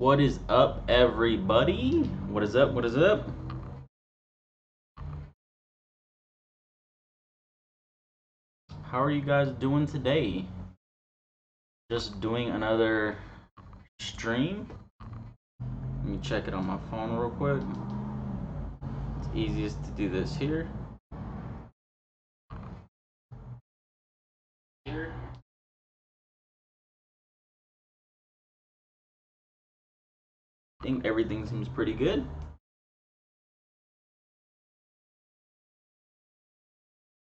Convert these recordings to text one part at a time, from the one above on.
What is up, everybody? What is up? What is up? How are you guys doing today? Just doing another stream. Let me check it on my phone real quick. It's easiest to do this here. Here. I think everything seems pretty good.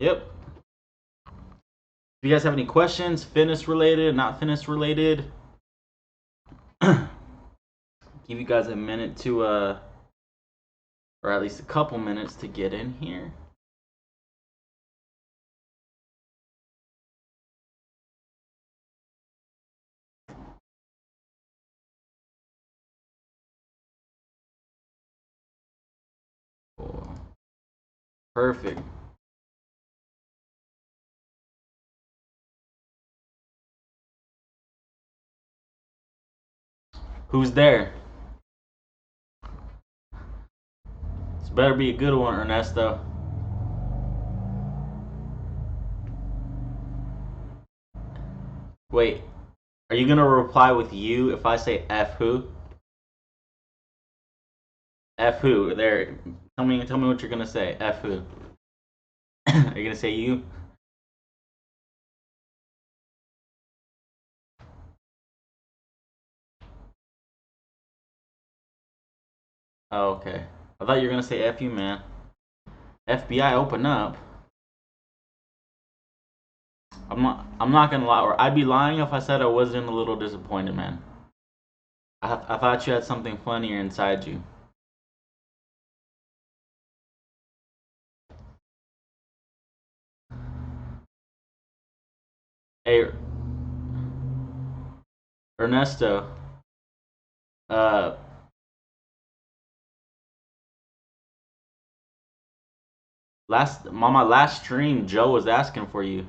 Yep. If you guys have any questions, fitness related, not fitness related, give you guys a minute to or at least a couple minutes to get in here. Perfect. Who's there? This better be a good one, Ernesto. Wait, are you gonna reply with you if I say F who? F who? There. Tell me what you're gonna say. F who? Are you gonna say you? Oh, okay. I thought you were gonna say F you, man. FBI, open up. I'm not gonna lie, or I'd be lying if I said I wasn't a little disappointed, man. I thought you had something funnier inside you. Hey, Ernesto. Uh, on my last stream, Joe was asking for you.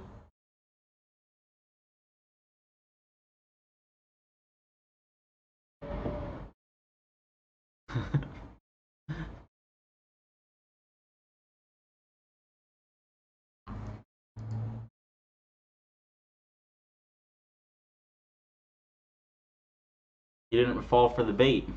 You didn't fall for the bait.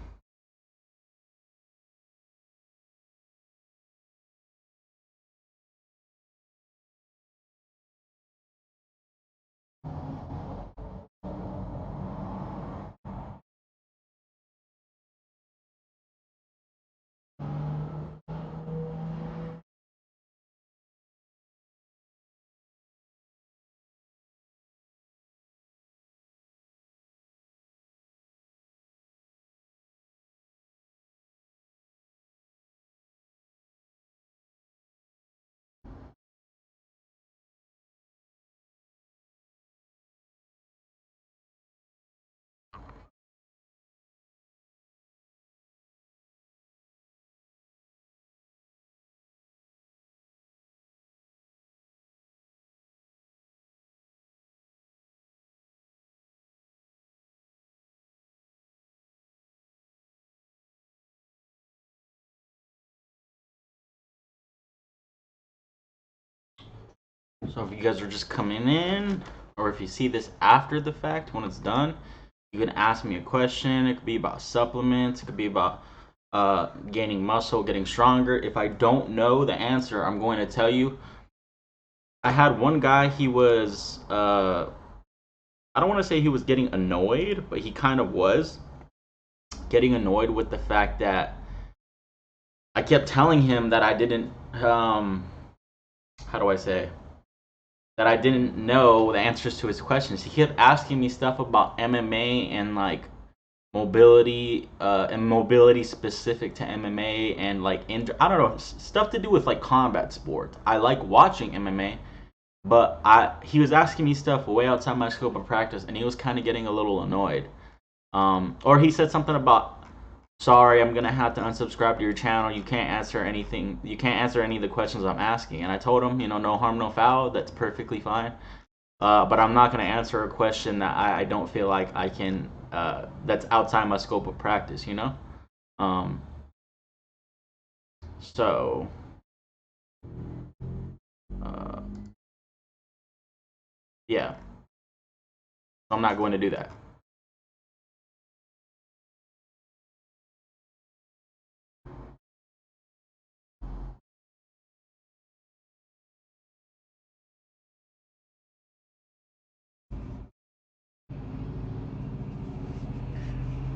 So if you guys are just coming in, or if you see this after the fact when it's done, you can ask me a question. It could be about supplements. It could be about gaining muscle, getting stronger. If I don't know the answer, I'm going to tell you. I had one guy, he was, I don't want to say he was getting annoyed, but he kind of was getting annoyed with the fact that I kept telling him that I didn't, how do I say? That I didn't know the answers to his questions. He kept asking me stuff about MMA and like mobility, and mobility specific to MMA and like I don't know, stuff to do with like combat sport. I like watching MMA, but he was asking me stuff way outside my scope of practice, and he was kind of getting a little annoyed. Or he said something about, sorry, I'm gonna have to unsubscribe to your channel. You can't answer anything. You can't answer any of the questions I'm asking. And I told him, no harm, no foul. That's perfectly fine. But I'm not gonna answer a question that I don't feel like I can that's outside my scope of practice, you know. Um, so uh, yeah, I'm not going to do that.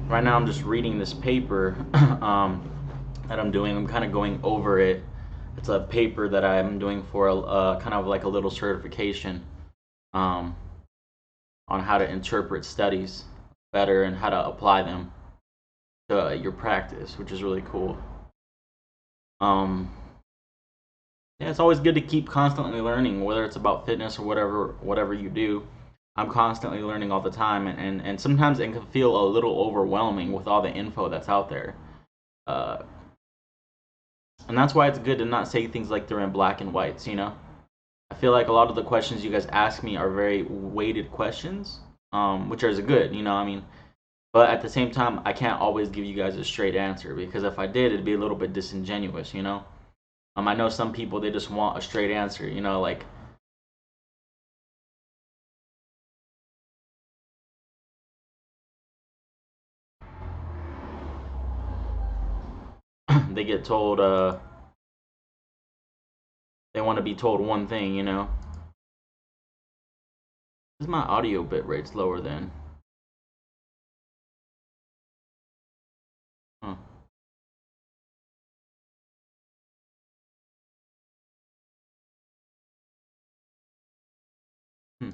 Right now, I'm just reading this paper that I'm doing. I'm kind of going over it. It's a paper that I'm doing for kind of like a little certification um, on how to interpret studies better and how to apply them to your practice, which is really cool. Um, yeah, it's always good to keep constantly learning, whether it's about fitness or whatever you do. I'm constantly learning all the time, and sometimes it can feel a little overwhelming with all the info that's out there. Uh, and that's why it's good to not say things like they're in black and whites, you know? I feel like a lot of the questions you guys ask me are very weighted questions, which is good, you know, I mean, but at the same time, I can't always give you guys a straight answer because if I did, it'd be a little bit disingenuous, you know? I know some people, they just want a straight answer, you know, like, they get told, they want to be told one thing, you know? Is my audio bit rate's lower than? Huh. Hmm.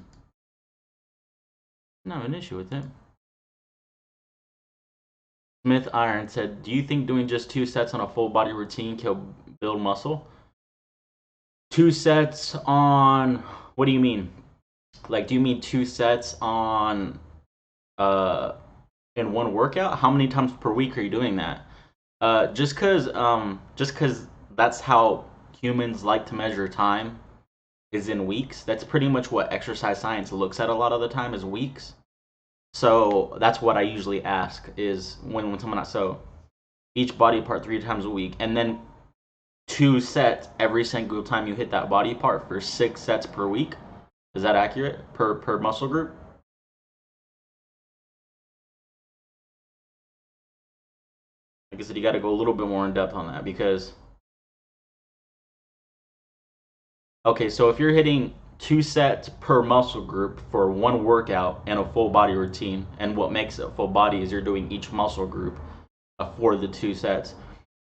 No, an issue with it. Smith Iron said, "Do you think doing just 2 sets on a full body routine can build muscle?" 2 sets on what do you mean? Like, do you mean 2 sets on uh in one workout? How many times per week are you doing that? Just cause that's how humans like to measure time is in weeks. That's pretty much what exercise science looks at a lot of the time is weeks. So that's what I usually ask is when someone asks, so each body part 3 times a week, and then 2 sets every single time you hit that body part for 6 sets per week. Is that accurate per muscle group? Like I said, you got to go a little bit more in depth on that because okay, so if you're hitting 2 sets per muscle group for one workout and a full body routine, and what makes it full body is you're doing each muscle group for the 2 sets.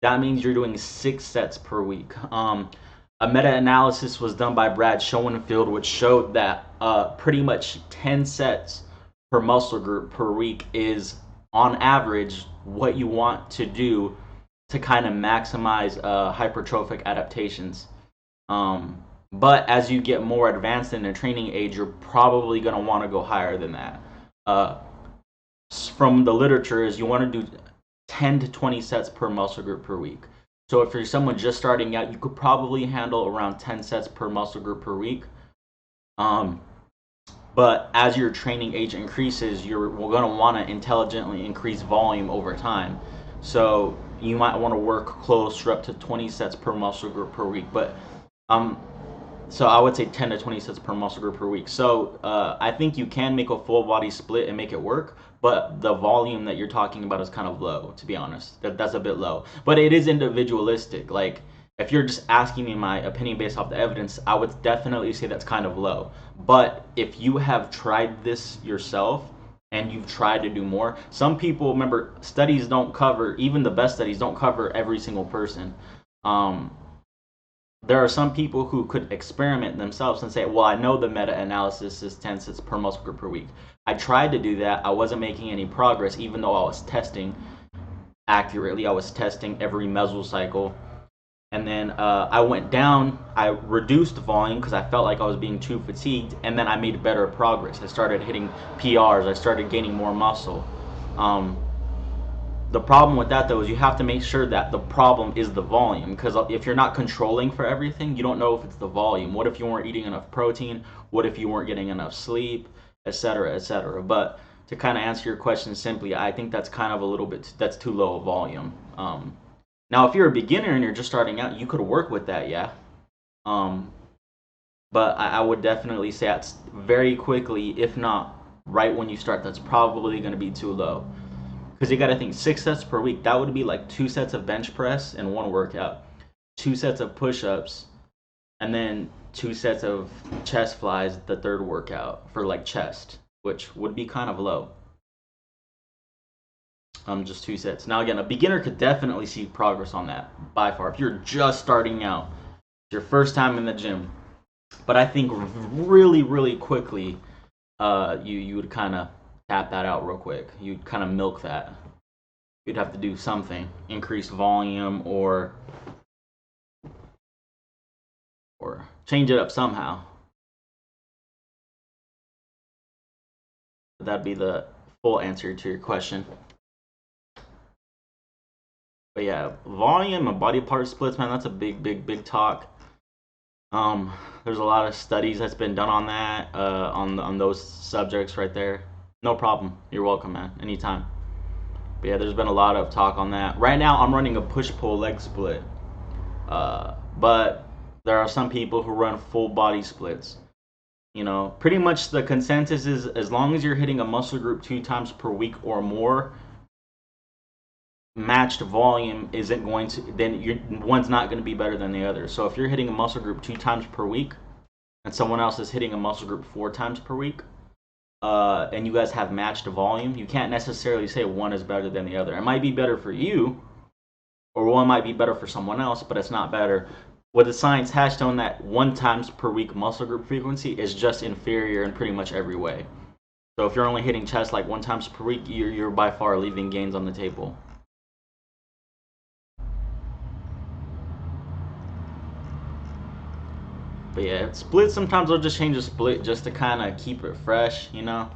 That means you're doing 6 sets per week. A meta-analysis was done by Brad Schoenfeld, which showed that pretty much 10 sets per muscle group per week is, on average, what you want to do to kind of maximize hypertrophic adaptations. But as you get more advanced in the training age, you're probably going to want to go higher than that. Uh, from the literature, is you want to do 10 to 20 sets per muscle group per week. So if you're someone just starting out, you could probably handle around 10 sets per muscle group per week. Um, but as your training age increases, you're going to want to intelligently increase volume over time. So you might want to work closer up to 20 sets per muscle group per week. But um, so I would say 10 to 20 sets per muscle group per week. So I think you can make a full body split and make it work, but the volume that you're talking about is kind of low, to be honest. That's a bit low. But it is individualistic. Like, if you're just asking me my opinion based off the evidence, I would definitely say that's kind of low. But if you have tried this yourself and you've tried to do more, some people, remember, studies don't cover, even the best studies don't cover every single person. Um, there are some people who could experiment themselves and say, well, I know the meta-analysis is 10 sets per muscle group per week. I tried to do that. I wasn't making any progress, even though I was testing accurately. I was testing every mesocycle. And then I went down. I reduced volume because I felt like I was being too fatigued. And then I made better progress. I started hitting PRs. I started gaining more muscle. The problem with that though is you have to make sure that the problem is the volume, because if you're not controlling for everything, you don't know if it's the volume. What if you weren't eating enough protein? What if you weren't getting enough sleep, etc., etc.? But to kind of answer your question simply, I think that's kind of a little bit that's too low a volume. Now, if you're a beginner and you're just starting out, you could work with that, yeah. Um, but I would definitely say that's very quickly, if not right when you start, that's probably going to be too low. Because you got to think 6 sets per week. That would be like 2 sets of bench press in one workout, 2 sets of push-ups, and then 2 sets of chest flies the third workout for like chest, which would be kind of low. Just 2 sets. Now again, a beginner could definitely see progress on that by far. If you're just starting out, your first time in the gym. But I think really, really quickly, you would kind of tap that out real quick. You'd kind of milk that. You'd have to do something, increase volume or change it up somehow. That'd be the full answer to your question. But yeah, volume and body part splits, man, that's a big talk. There's a lot of studies that's been done on that, on those subjects right there. No problem. You're welcome, man. Anytime. But yeah, there's been a lot of talk on that. Right now, I'm running a push-pull leg split. But there are some people who run full body splits. You know, pretty much the consensus is as long as you're hitting a muscle group 2 times per week or more, matched volume isn't going to, then one's not going to be better than the other. So if you're hitting a muscle group 2 times per week and someone else is hitting a muscle group 4 times per week, and you guys have matched volume, you can't necessarily say one is better than the other. It might be better for you, or one might be better for someone else, but it's not better. What the science has shown that 1 times per week muscle group frequency is just inferior in pretty much every way. So if you're only hitting chest like 1 times per week, you're by far leaving gains on the table. But yeah, split, sometimes I'll just change a split just to kind of keep it fresh, you know.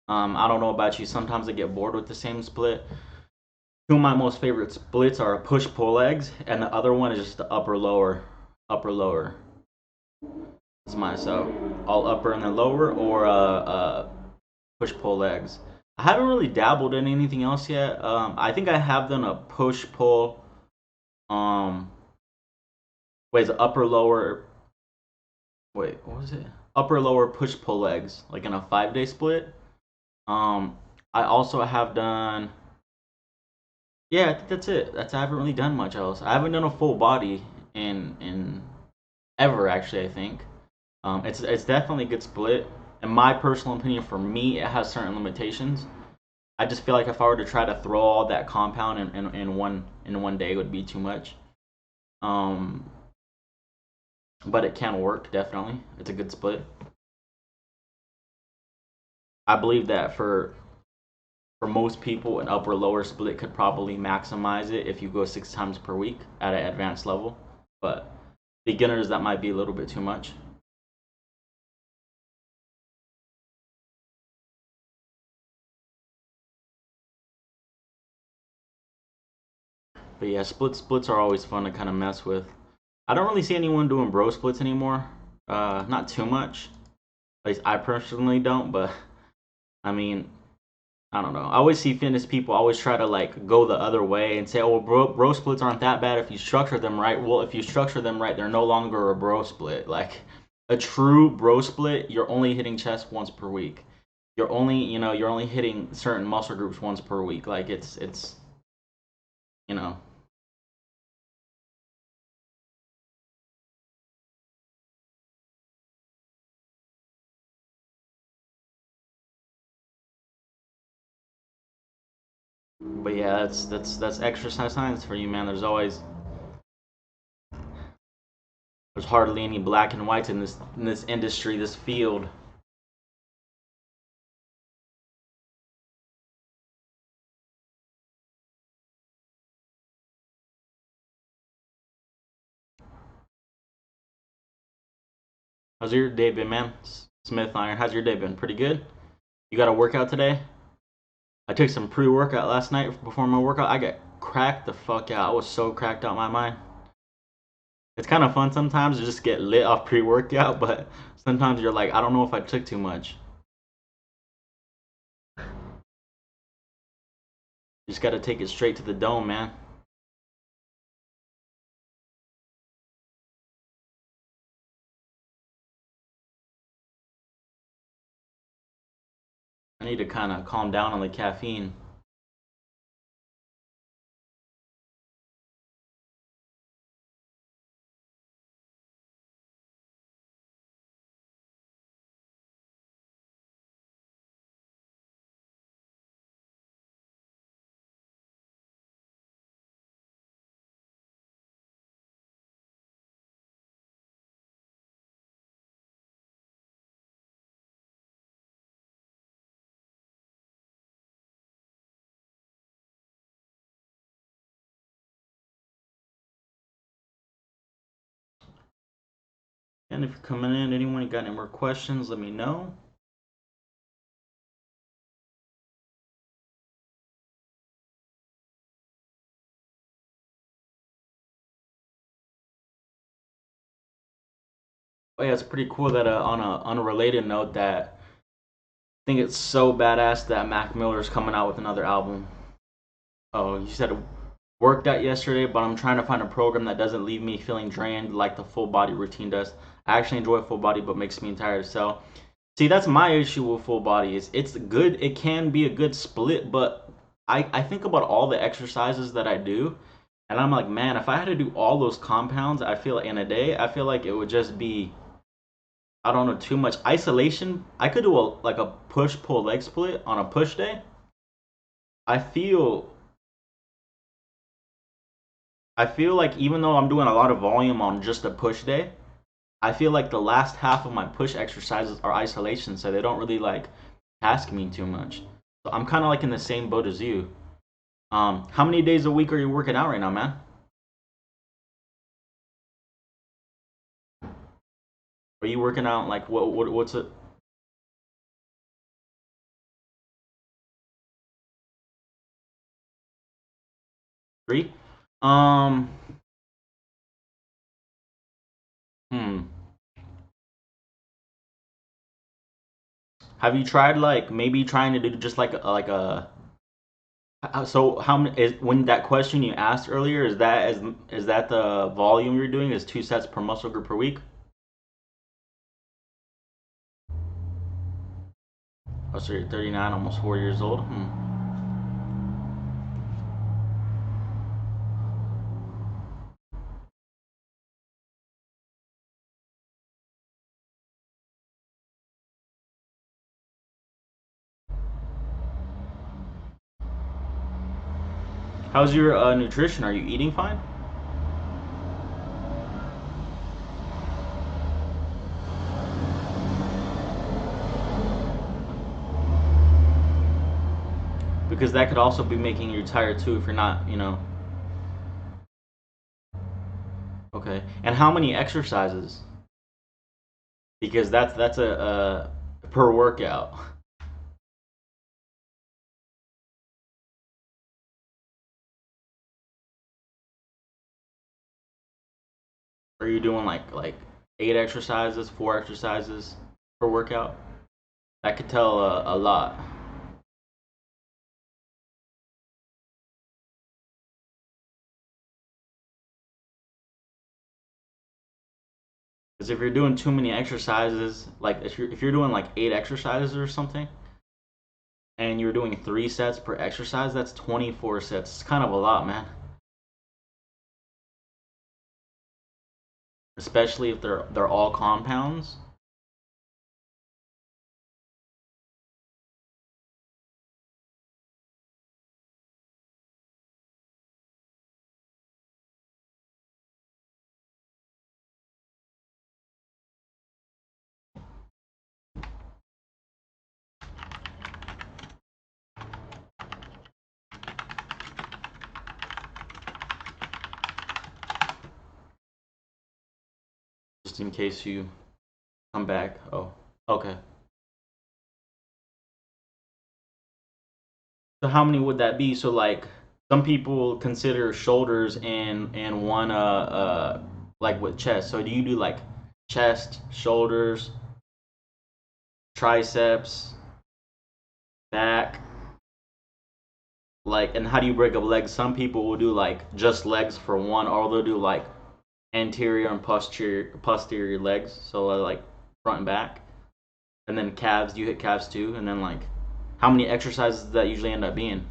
I don't know about you. Sometimes I get bored with the same split. Two of my most favorite splits are push pull legs, and the other one is just the upper lower. It's mine. So all upper and then lower, or push pull legs. I haven't really dabbled in anything else yet. I think I have done a push pull. Wait, is it upper lower? Wait, what was it? Upper lower push pull legs, like in a 5-day split. I also have done. Yeah, I think that's it. I haven't really done much else. I haven't done a full body in ever actually. I think it's definitely a good split. In my personal opinion, for me, it has certain limitations. I just feel like if I were to try to throw all that compound in one day, it would be too much. But it can work, definitely. It's a good split. I believe that for most people, an upper lower split could probably maximize it if you go 6 times per week at an advanced level. But beginners, that might be a little bit too much. But yeah, splits are always fun to kind of mess with. I don't really see anyone doing bro splits anymore. Not too much. At least I personally don't. But I mean, I don't know. I always see fitness people always try to like go the other way and say, "Oh, well, bro splits aren't that bad if you structure them right." Well, if you structure them right, they're no longer a bro split. Like a true bro split, you're only hitting chest once per week. You're only hitting certain muscle groups once per week. Like it's you know. But yeah, that's exercise science for you, man. There's hardly any black and whites in this industry, this field. How's your day been, man? Smith Iron, how's your day been? Pretty good? You got a workout today? I took some pre-workout last night before my workout. I got cracked the fuck out. I was so cracked out my mind. It's kind of fun sometimes to just get lit off pre-workout, but sometimes you're like, I don't know if I took too much. You just gotta take it straight to the dome, man. I need to kind of calm down on the caffeine. And if you're coming in, anyone got any more questions, let me know. Oh yeah, it's pretty cool that on a unrelated note that I think it's so badass that Mac Miller is coming out with another album. Oh, you said worked out yesterday, but I'm trying to find a program that doesn't leave me feeling drained like the full body routine does. I actually enjoy full body, but makes me tired. So, see, that's my issue with full body. Is it's good. It can be a good split, but I think about all the exercises that I do, and I'm like, man, if I had to do all those compounds, I feel like in a day, I feel like it would just be, I don't know, too much isolation. I could do a push pull leg split on a push day. I feel I feel like even though I'm doing a lot of volume on just a push day, I feel like the last half of my push exercises are isolation, so they don't really like task me too much. So I'm kind of like in the same boat as you. How many days a week are you working out right now, man? Are you working out like what's it? 3? Um, hmm. Have you tried like maybe trying to do just so how many is when that question you asked earlier is that the volume you're doing is 2 sets per muscle group per week? Oh, so you're 39, almost 4 years old. How's your nutrition? Are you eating fine? Because that could also be making you tired too if you're not, Okay. And how many exercises? Because that's a per workout. Are you doing like 8 exercises, 4 exercises per workout? That could tell a lot. Because if you're doing too many exercises, like if you're doing like 8 exercises or something, and you're doing 3 sets per exercise, that's 24 sets. It's kind of a lot, man. Especially if they're all compounds. Just in case you come back. Oh, okay. So how many would that be? So like some people consider shoulders and one like with chest. So do you do like chest, shoulders, triceps, back, like, and how do you break up legs? Some people will do like just legs for one, or they'll do like anterior and posterior legs, so like front and back, and then calves. You hit calves too, and then like, how many exercises does that usually end up being?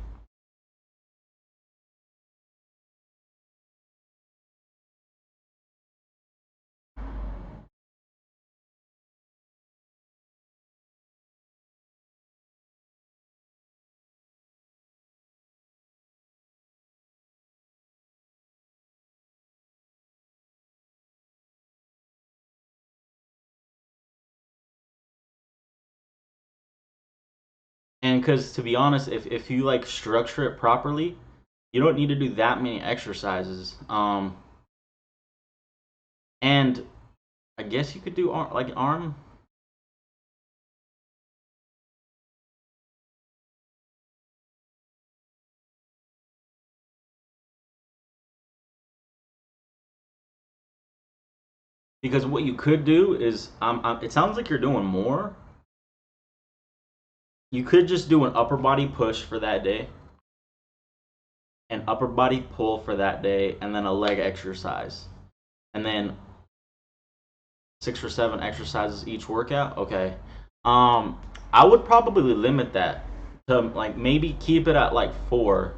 And because to be honest, if you like structure it properly, you don't need to do that many exercises. And I guess you could do arm. Because what you could do is, it sounds like you're doing more. You could just do an upper body push for that day, an upper body pull for that day, and then a leg exercise, and then 6 or 7 exercises each workout. Okay. I would probably limit that to like maybe keep it at like 4.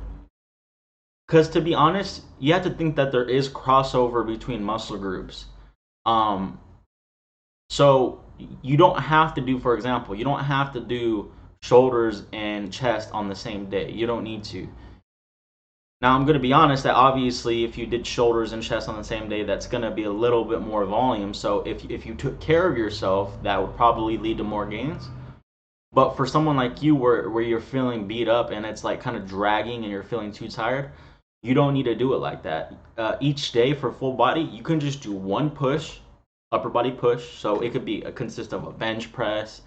Because to be honest, you have to think that there is crossover between muscle groups. Um, so you don't have to do, for example, you don't have to do shoulders and chest on the same day. You don't need to. Now I'm gonna be honest that obviously if you did shoulders and chest on the same day, that's gonna be a little bit more volume. So if you took care of yourself, that would probably lead to more gains. But for someone like you where you're feeling beat up and it's like kind of dragging and you're feeling too tired, you don't need to do it like that. Each day for full body, you can just do one push, upper body push. So it could be consist of a bench press.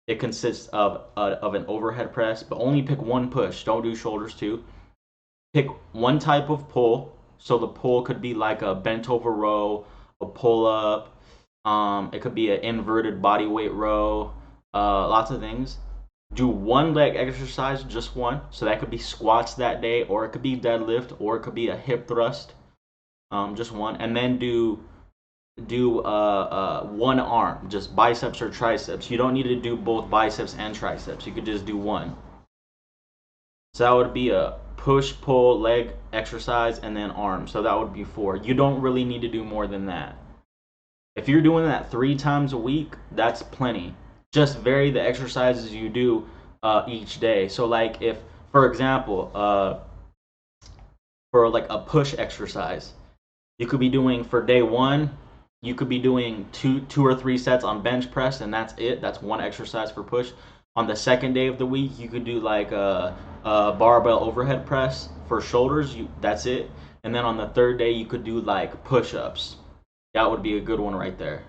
It consists of an overhead press, but only pick one push. Don't do shoulders too. Pick one type of pull. So the pull could be like a bent over row, a pull up. It could be an inverted body weight row. Lots of things. Do one leg exercise, just one. So that could be squats that day, or it could be deadlift, or it could be a hip thrust. Just one, and then do one arm, just biceps or triceps. You don't need to do both biceps and triceps. You could just do one. So that would be a push pull leg exercise and then arm. So that would be 4. You don't really need to do more than that. If you're doing that 3 times a week, that's plenty. Just vary the exercises you do each day. So like if, for example, for like a push exercise, you could be doing for day 1, you could be doing two or 3 sets on bench press, and that's it. That's one exercise for push. On the second day of the week, you could do like a barbell overhead press for shoulders. That's it. And then on the third day, you could do like push-ups. That would be a good one right there.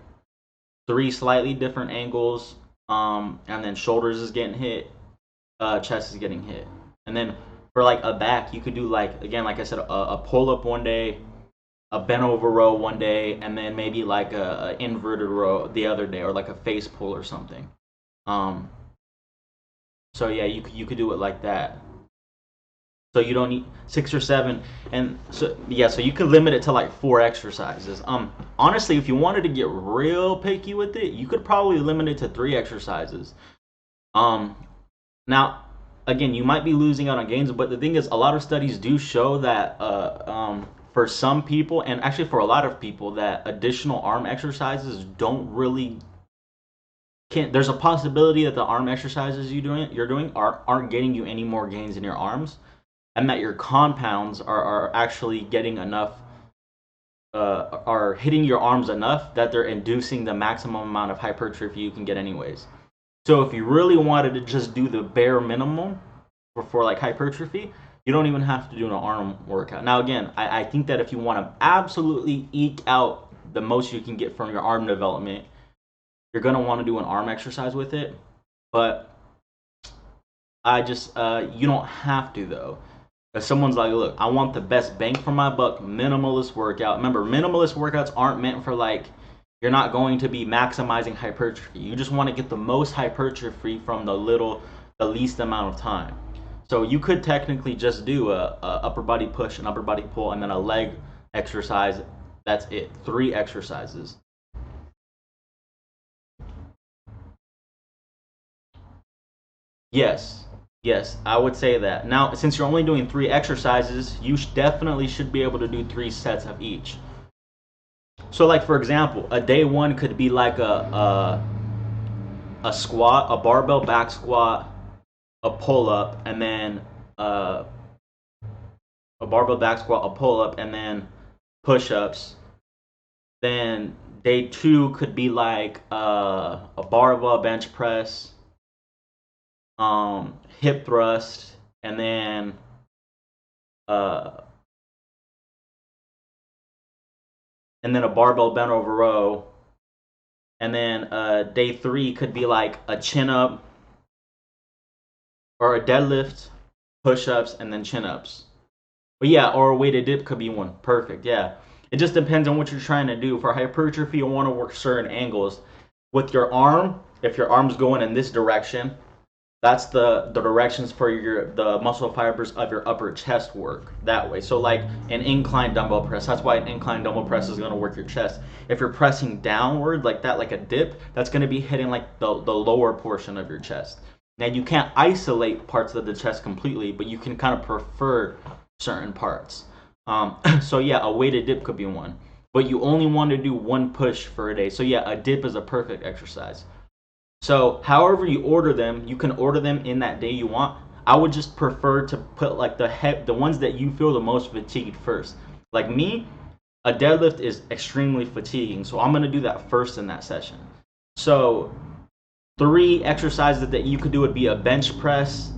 3 slightly different angles, and then shoulders is getting hit, chest is getting hit. And then for like a back, you could do like, again, like I said, a pull-up one day, a bent over row one day, and then maybe like a inverted row the other day, or like a face pull or something. Um, so yeah, you could do it like that. So you don't need 6 or 7, and so yeah, so you can limit it to like 4 exercises. Honestly, if you wanted to get real picky with it, you could probably limit it to 3 exercises. Um, Now, again, you might be losing out on gains, but the thing is, a lot of studies do show that for some people, and actually for a lot of people, that additional arm exercises don't really can't. There's a possibility that the arm exercises you're doing aren't getting you any more gains in your arms, and that your compounds are actually getting enough, are hitting your arms enough that they're inducing the maximum amount of hypertrophy you can get anyways. So if you really wanted to just do the bare minimum for like hypertrophy, you don't even have to do an arm workout. Now again, I think that if you want to absolutely eke out the most you can get from your arm development, you're gonna want to do an arm exercise with it. But I just you don't have to though. If someone's like, look, I want the best bang for my buck, minimalist workout. Remember, minimalist workouts aren't meant for like, you're not going to be maximizing hypertrophy. You just want to get the most hypertrophy from the least amount of time. So you could technically just do a upper body push, an upper body pull, and then a leg exercise. That's it. 3 exercises. Yes. Yes, I would say that. Now, since you're only doing 3 exercises, you definitely should be able to do 3 sets of each. So, like for example, a day one could be like a squat, a barbell back squat, a pull up, and then uh, a barbell back squat, a pull up, and then push ups. Then day two could be like a barbell bench press, hip thrust, and then uh, a barbell bent over row. And then day three could be like a chin up or a deadlift, push ups, and then chin ups. But yeah, or a weighted dip could be one. Perfect. Yeah. It just depends on what you're trying to do. For hypertrophy, you want to work certain angles. With your arm, if your arm's going in this direction, that's the directions for the muscle fibers of your upper chest work that way. So like an incline dumbbell press, that's why an incline dumbbell press is going to work your chest. If you're pressing downward like that, like a dip, that's going to be hitting like the lower portion of your chest. Now you can't isolate parts of the chest completely, but you can kind of prefer certain parts. So yeah, a weighted dip could be one, but you only want to do one push for a day. So yeah, a dip is a perfect exercise. So however you order them, you can order them in that day you want. I would just prefer to put like the ones that you feel the most fatigued first. Like me, a deadlift is extremely fatiguing, so I'm gonna do that first in that session. So 3 exercises that you could do would be a bench press,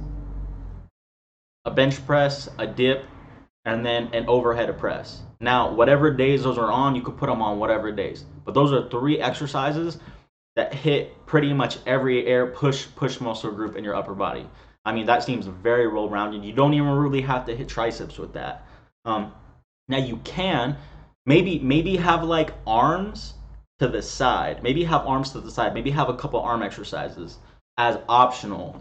a dip, and then an overhead press. Now, whatever days those are on, you could put them on whatever days. But those are 3 exercises that hit pretty much every push muscle group in your upper body. I mean, that seems very well rounded. You don't even really have to hit triceps with that. Now you can maybe have like arms to the side. Maybe have arms to the side. Maybe have a couple arm exercises as optional.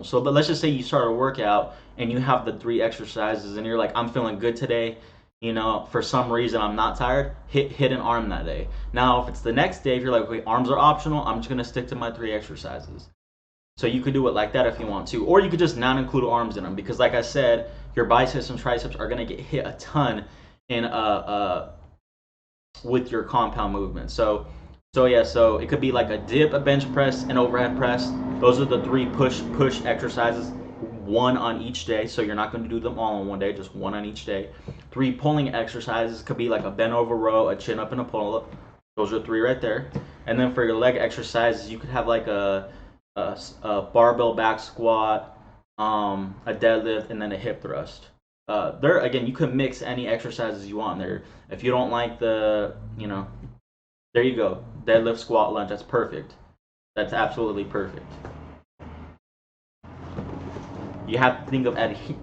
So, but let's just say you start a workout and you have the 3 exercises and you're like, I'm feeling good today. You know, for some reason I'm not tired, hit an arm that day. Now, if it's the next day, if you're like, okay, arms are optional, I'm just gonna stick to my 3 exercises. So you could do it like that if you want to, or you could just not include arms in them because, like I said, your biceps and triceps are gonna get hit a ton in with your compound movement. So it could be like a dip, a bench press, an overhead press. Those are the 3 push exercises. 1 on each day, so you're not going to do them all on one day, just 1 on each day. 3 pulling exercises could be like a bent over row, a chin up, and a pull up. Those are 3 right there. And then for your leg exercises, you could have like a barbell back squat, a deadlift, and then a hip thrust. There again, you can mix any exercises you want there. If you don't like there you go, deadlift, squat, lunge. That's perfect. That's absolutely perfect. You have to think of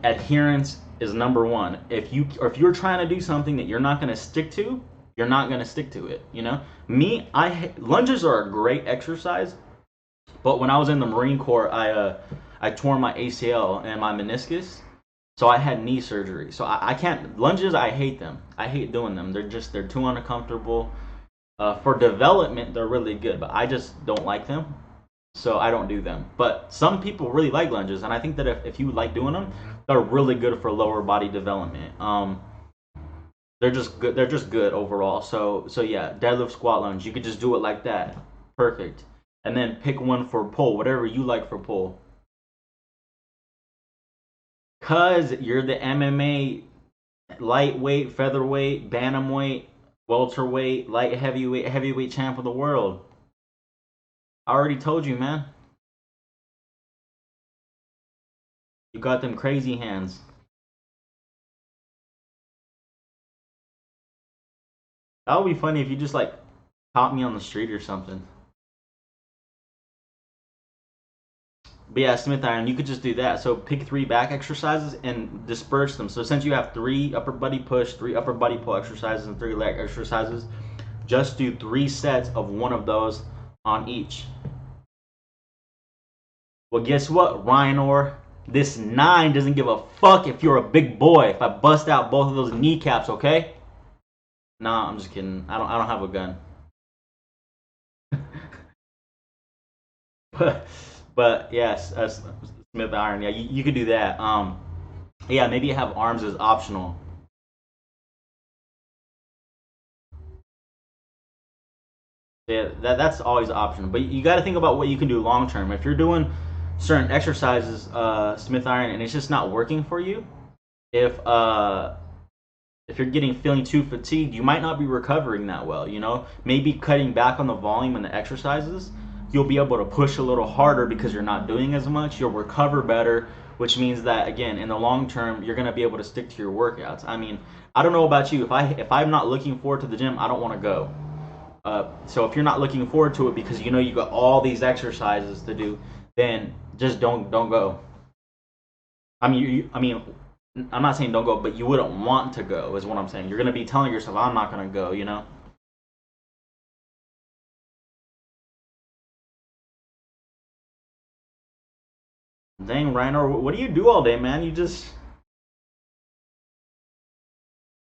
adherence is number 1. If you're trying to do something that you're not going to stick to, you're not going to stick to it. You know, lunges are a great exercise, but when I was in the Marine Corps, I tore my ACL and my meniscus, so I had knee surgery. So I can't lunges. I hate them. I hate doing them. They're too uncomfortable. For development, they're really good, but I just don't like them. So I don't do them. But some people really like lunges, and I think that if you like doing them, they're really good for lower body development. They're just good. They're just good overall. So yeah, deadlift, squat, lunge. You could just do it like that. Perfect. And then pick one for pull, whatever you like for pull. Cause you're the MMA lightweight, featherweight, bantamweight, welterweight, light heavyweight champ of the world. I already told you, man. You got them crazy hands. That would be funny if you just like caught me on the street or something. But yeah, Smith iron, you could just do that. So pick 3 back exercises and disperse them. So since you have 3 upper body push, 3 upper body pull exercises, and 3 leg exercises, just do 3 sets of one of those on each. Well, guess what, Ryan Orr? This 9 doesn't give a fuck if you're a big boy. If I bust out both of those kneecaps, okay? Nah, I'm just kidding. I don't have a gun. but yes, Smith Iron. Yeah, you could do that. Yeah, maybe have arms as optional. Yeah, that's always optional. But you got to think about what you can do long term. If you're doing certain exercises, Smith Iron, and it's just not working for you, if if you're feeling too fatigued, you might not be recovering that well. You know, maybe cutting back on the volume and the exercises, you'll be able to push a little harder because you're not doing as much. You'll recover better, which means that again, in the long term, you're gonna be able to stick to your workouts. I mean, I don't know about you. If I'm not looking forward to the gym, I don't want to go. So if you're not looking forward to it because you know you got all these exercises to do, then just don't go. I mean, I'm not saying don't go, but you wouldn't want to go, is what I'm saying. You're gonna be telling yourself, I'm not gonna go, you know? Dang, Reiner, what do you do all day, man? You just.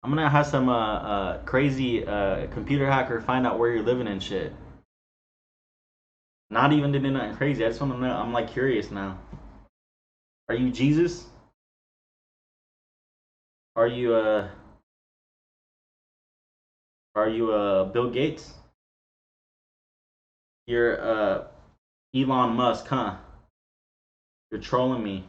I'm gonna have some crazy computer hacker find out where you're living and shit. Not even to do nothing crazy. I just want to know. I'm like curious now. Are you Jesus? Are you Bill Gates? You're Elon Musk, huh? You're trolling me.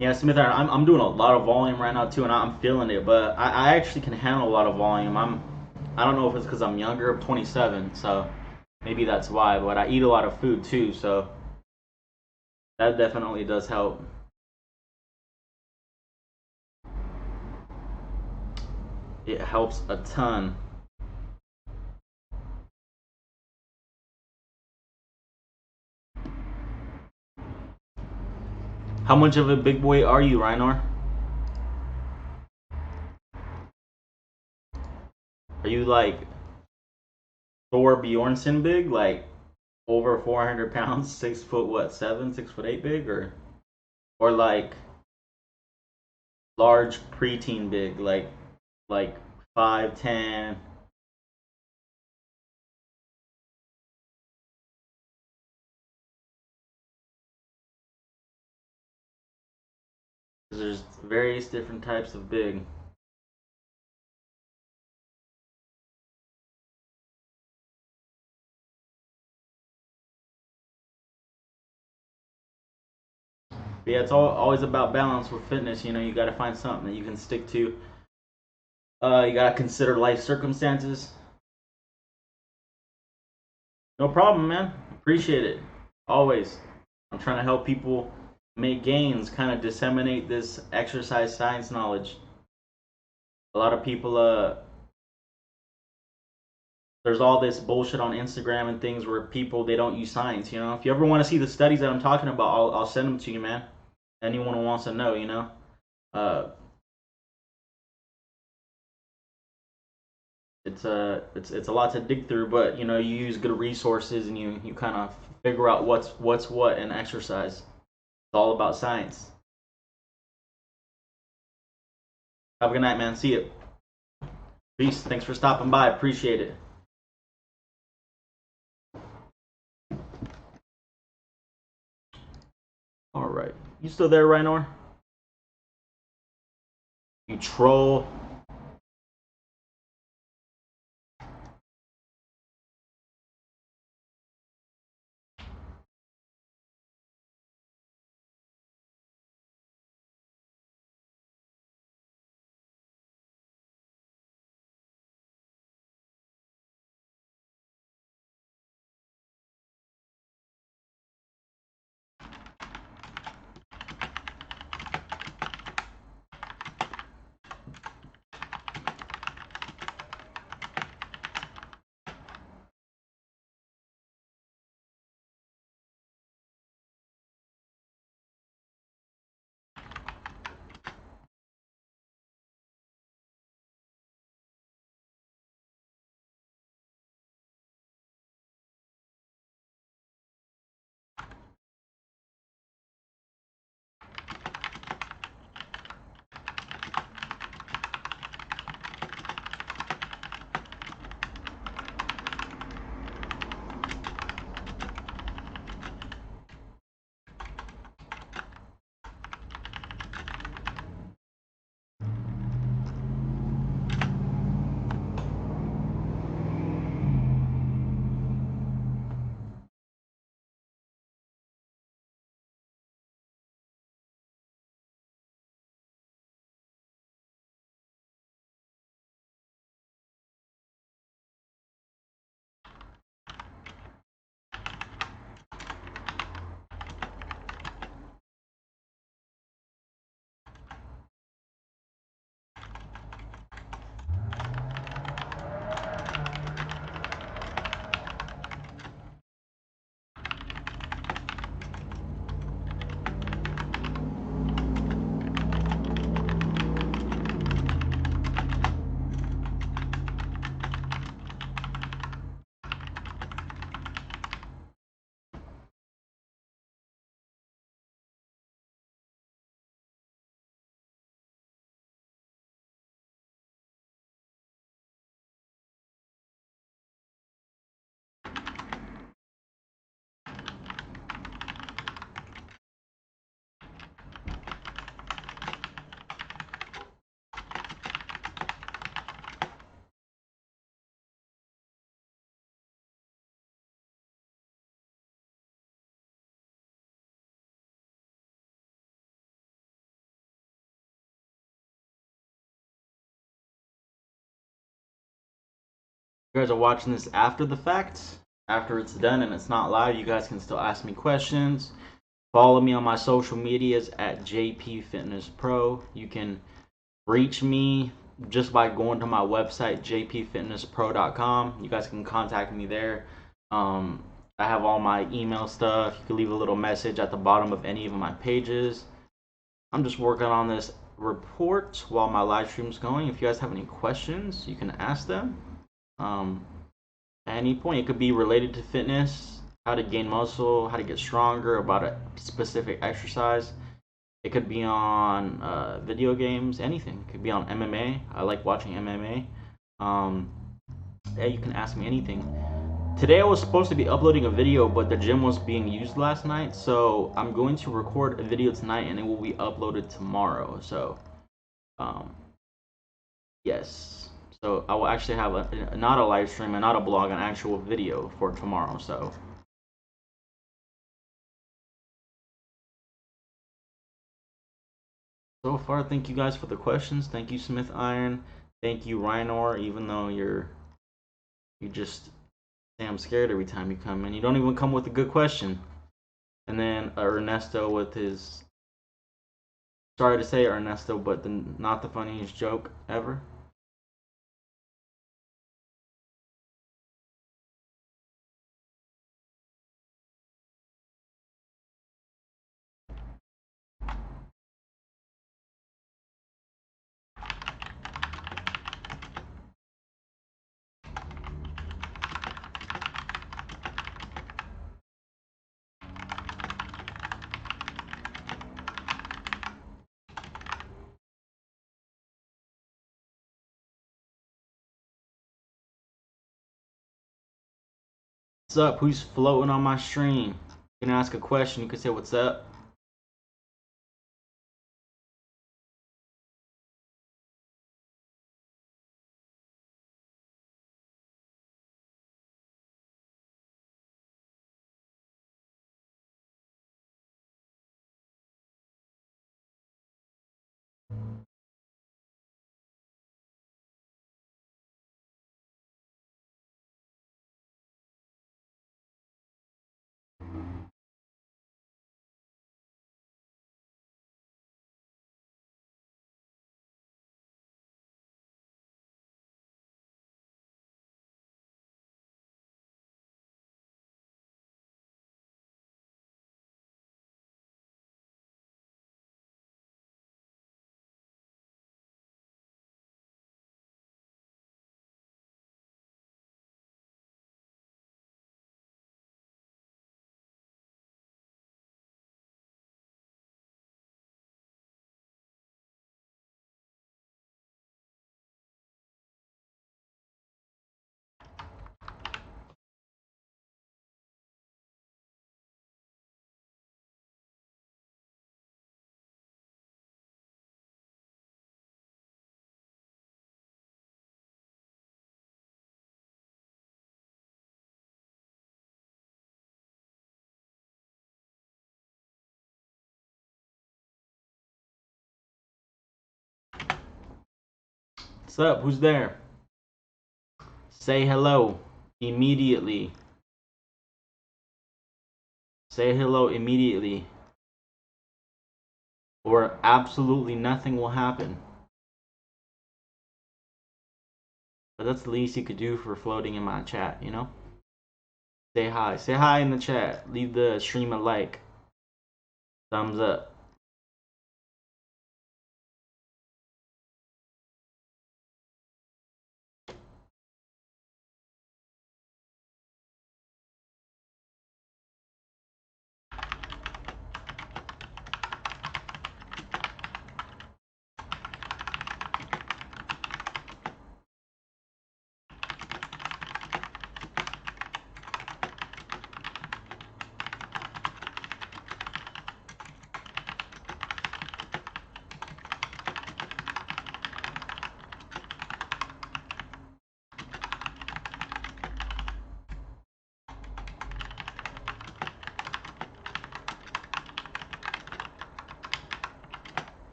Yeah, Smith, I'm doing a lot of volume right now too, and I'm feeling it. But I actually can handle a lot of volume. I don't know if it's because I'm younger. I'm 27, so maybe that's why. But I eat a lot of food too, so that definitely does help. It helps a ton. How much of a big boy are you, Reinar? Are you like Thor Bjornsson big, like over 400 pounds, 6 foot what, 7, 6 foot 8 big, or like large preteen big, like 5'10"? There's various different types of big. But yeah, it's always about balance with fitness. You know, you got to find something that you can stick to. You got to consider life circumstances. No problem, man. Appreciate it. Always. I'm trying to help people make gains, kind of disseminate this exercise science knowledge. A lot of people, there's all this bullshit on Instagram and things where people they don't use science. You know, if you ever want to see the studies that I'm talking about, I'll send them to you, man. Anyone who wants to know, you know. Uh, it's a lot to dig through, but you know you use good resources and you kind of figure out what's what in exercise. It's all about science. Have a good night, man. See you. Peace. Thanks for stopping by. Appreciate it. All right. You still there, Rhinor? You troll. you guys are watching this after the fact, after it's done and it's not live, you guys can still ask me questions. Follow me on my social medias at JP Fitness Pro. You can reach me just by going to my website, jpfitnesspro.com. You guys can contact me there. I have all my email stuff. You can leave a little message at the bottom of any of my pages. I'm just working on this report while my live stream's going. If you guys have any questions, you can ask them. At any point, it could be related to fitness, how to gain muscle, how to get stronger, about a specific exercise. It could be on video games, anything. It could be on MMA. I like watching MMA. Yeah, you can ask me anything. Today I was supposed to be uploading a video, but the gym was being used last night, so I'm going to record a video tonight and it will be uploaded tomorrow. So, yes. So I will actually have not a live stream and not a blog, an actual video for tomorrow. So far, thank you guys for the questions. Thank you, Smith Iron. Thank you, Rhinor. Even though you just say I'm scared every time you come in. You don't even come with a good question. And then Ernesto with his, sorry to say Ernesto, but not the funniest joke ever. What's up? Who's floating on my stream? You can ask a question. You can say what's up. What's up? Who's there? Say hello immediately. Say hello immediately, or absolutely nothing will happen. But that's the least you could do for floating in my chat, you know? Say hi. Say hi in the chat. Leave the stream a like. Thumbs up.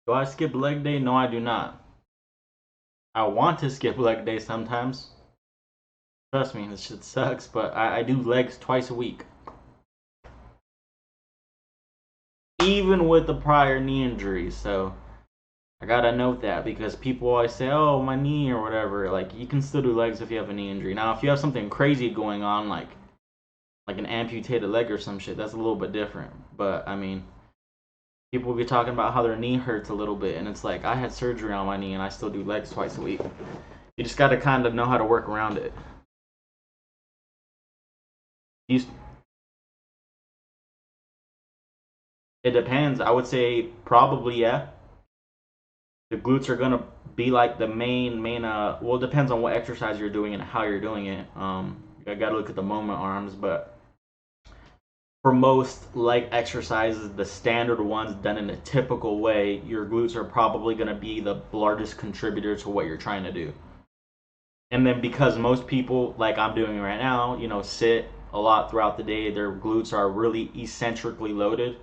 Do I skip leg day? No, I do not. I want to skip leg day sometimes. Trust me, this shit sucks, but I do legs twice a week. Even with the prior knee injury, so I gotta note that because people always say, "Oh, my knee" or whatever. Like you can still do legs if you have a knee injury. Now, if you have something crazy going on, like an amputated leg or some shit, that's a little bit different. But I mean, people will be talking about how their knee hurts a little bit, and it's like I had surgery on my knee and I still do legs twice a week. You just gotta kind of know how to work around it. You, it depends. I would say probably yeah. The glutes are gonna be like the main. Well, it depends on what exercise you're doing and how you're doing it. I gotta look at the moment arms, but for most leg exercises, the standard ones done in a typical way, your glutes are probably gonna be the largest contributor to what you're trying to do. And then because most people, like I'm doing right now, sit a lot throughout the day, their glutes are really eccentrically loaded.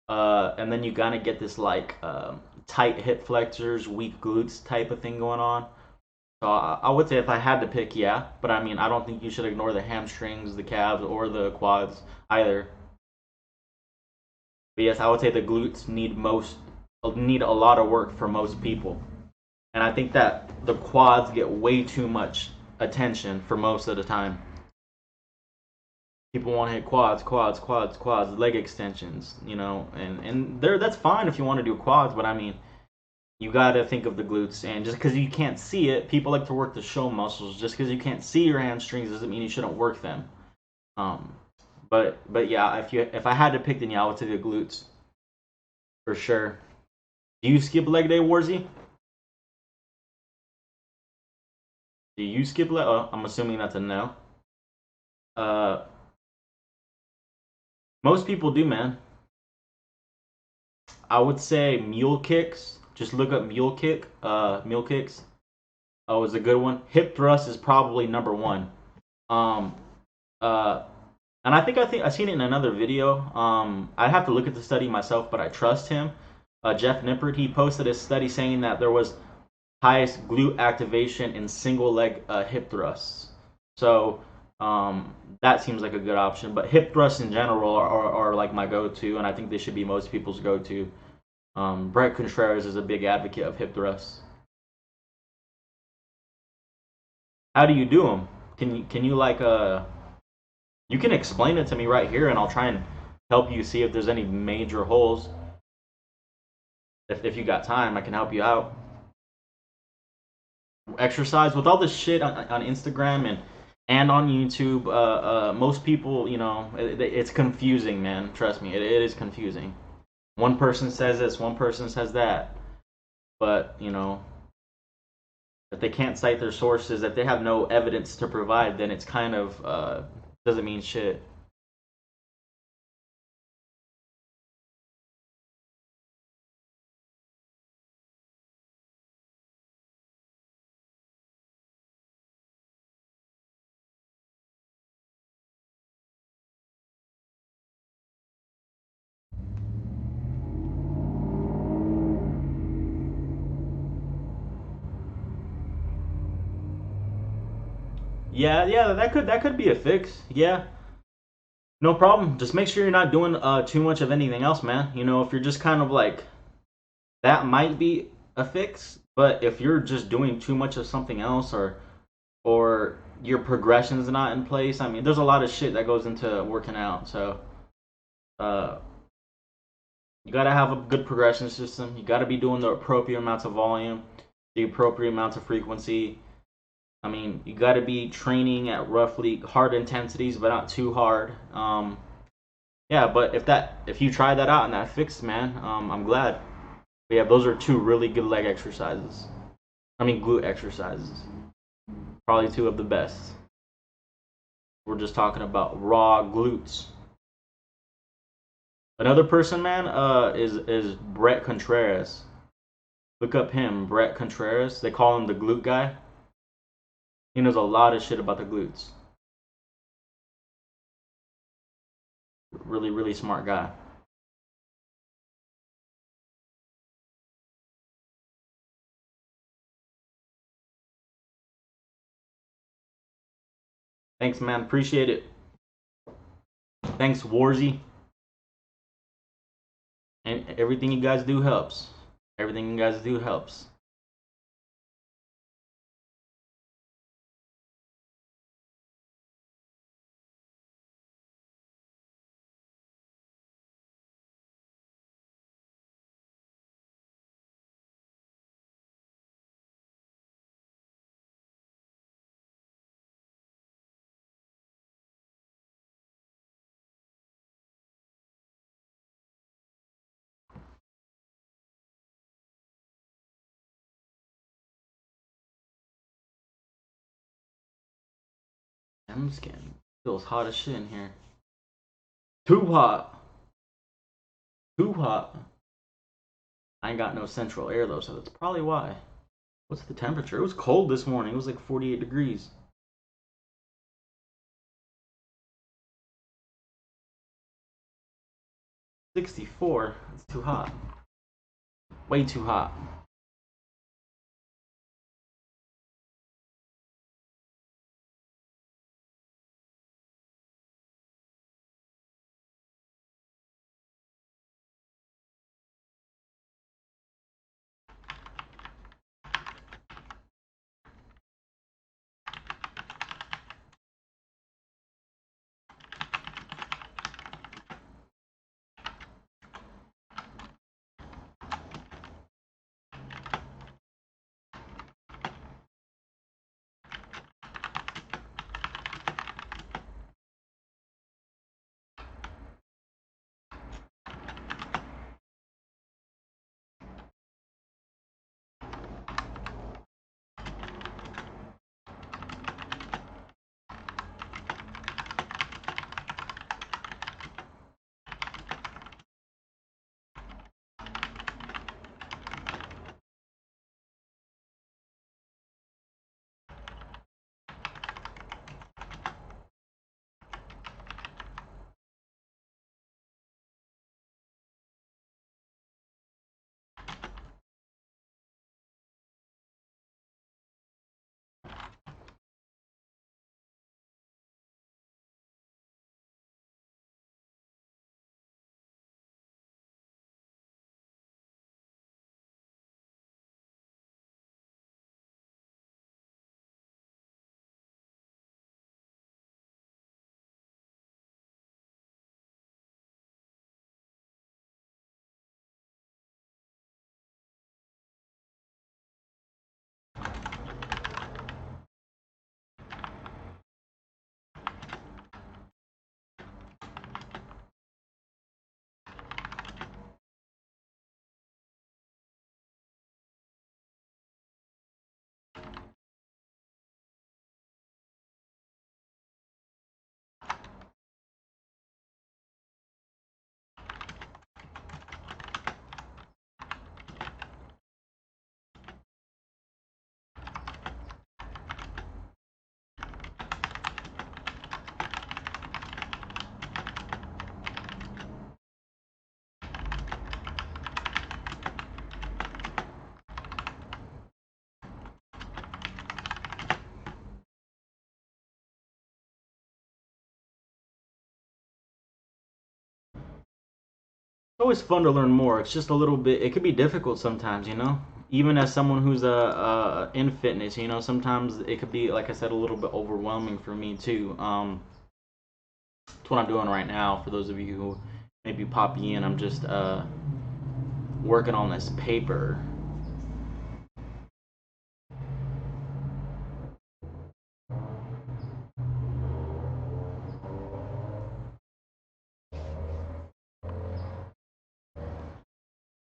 And then you kind of get this like tight hip flexors, weak glutes type of thing going on. So I would say if I had to pick, yeah. But I mean, I don't think you should ignore the hamstrings, the calves, or the quads either. But yes, I would say the glutes need a lot of work for most people. And I think that the quads get way too much attention for most of the time. People want to hit quads, leg extensions, and that's fine if you want to do quads, but I mean, you got to think of the glutes, and just because you can't see it, people like to work the show muscles. Just because you can't see your hamstrings doesn't mean you shouldn't work them. Um, but yeah, if I had to pick, then yeah, I would say the glutes for sure. Do you skip leg day, Warzy? Do you skip leg? Oh, I'm assuming that's a no. Uh, Most people do, man. I would say mule kicks. Just look up mule kick. Mule kicks. Oh, is a good one. Hip thrust is probably number one. Um, uh, and I think I've seen it in another video. I'd have to look at the study myself, but I trust him. Jeff Nippert, he posted a study saying that there was highest glute activation in single leg hip thrusts. So that seems like a good option. But hip thrusts in general are like my go-to, and I think they should be most people's go-to. Brett Contreras is a big advocate of hip thrusts. How do you do them? Can you like you can explain it to me right here, and I'll try and help you see if there's any major holes. If you got time, I can help you out. Exercise with all this shit on Instagram and on YouTube. Most people, it's confusing, man. Trust me, it is confusing. One person says this, one person says that, but if they can't cite their sources, if they have no evidence to provide, then it's kind of doesn't mean shit. Yeah, yeah, that could be a fix. Yeah, no problem. Just make sure you're not doing too much of anything else, man. If you're just kind of like that, might be a fix. But if you're just doing too much of something else, or your progression's not in place, I mean, there's a lot of shit that goes into working out. So uh, you gotta have a good progression system. You gotta be doing the appropriate amounts of volume, the appropriate amounts of frequency. I mean, you got to be training at roughly hard intensities, but not too hard. Yeah, but if you try that out and that fixed, man, I'm glad. But yeah, those are two really good leg exercises. I mean, glute exercises. Probably two of the best. We're just talking about raw glutes. Another person, man, is Brett Contreras. Look up him, Brett Contreras. They call him the glute guy. He knows a lot of shit about the glutes. Really, really smart guy. Thanks, man. Appreciate it. Thanks, Warzy. And everything you guys do helps. Everything you guys do helps. I'm just getting feels hot as shit in here. Too hot. Too hot. I ain't got no central air though, so that's probably why. What's the temperature? It was cold this morning. It was like 48 degrees. $64. That's too hot. Way too hot. Always fun to learn more. It's just a little bit. It could be difficult sometimes, you know. Even as someone who's in fitness, you know, sometimes it could be, like I said, a little bit overwhelming for me too. That's what I'm doing right now. For those of you who maybe popping in, I'm just working on this paper.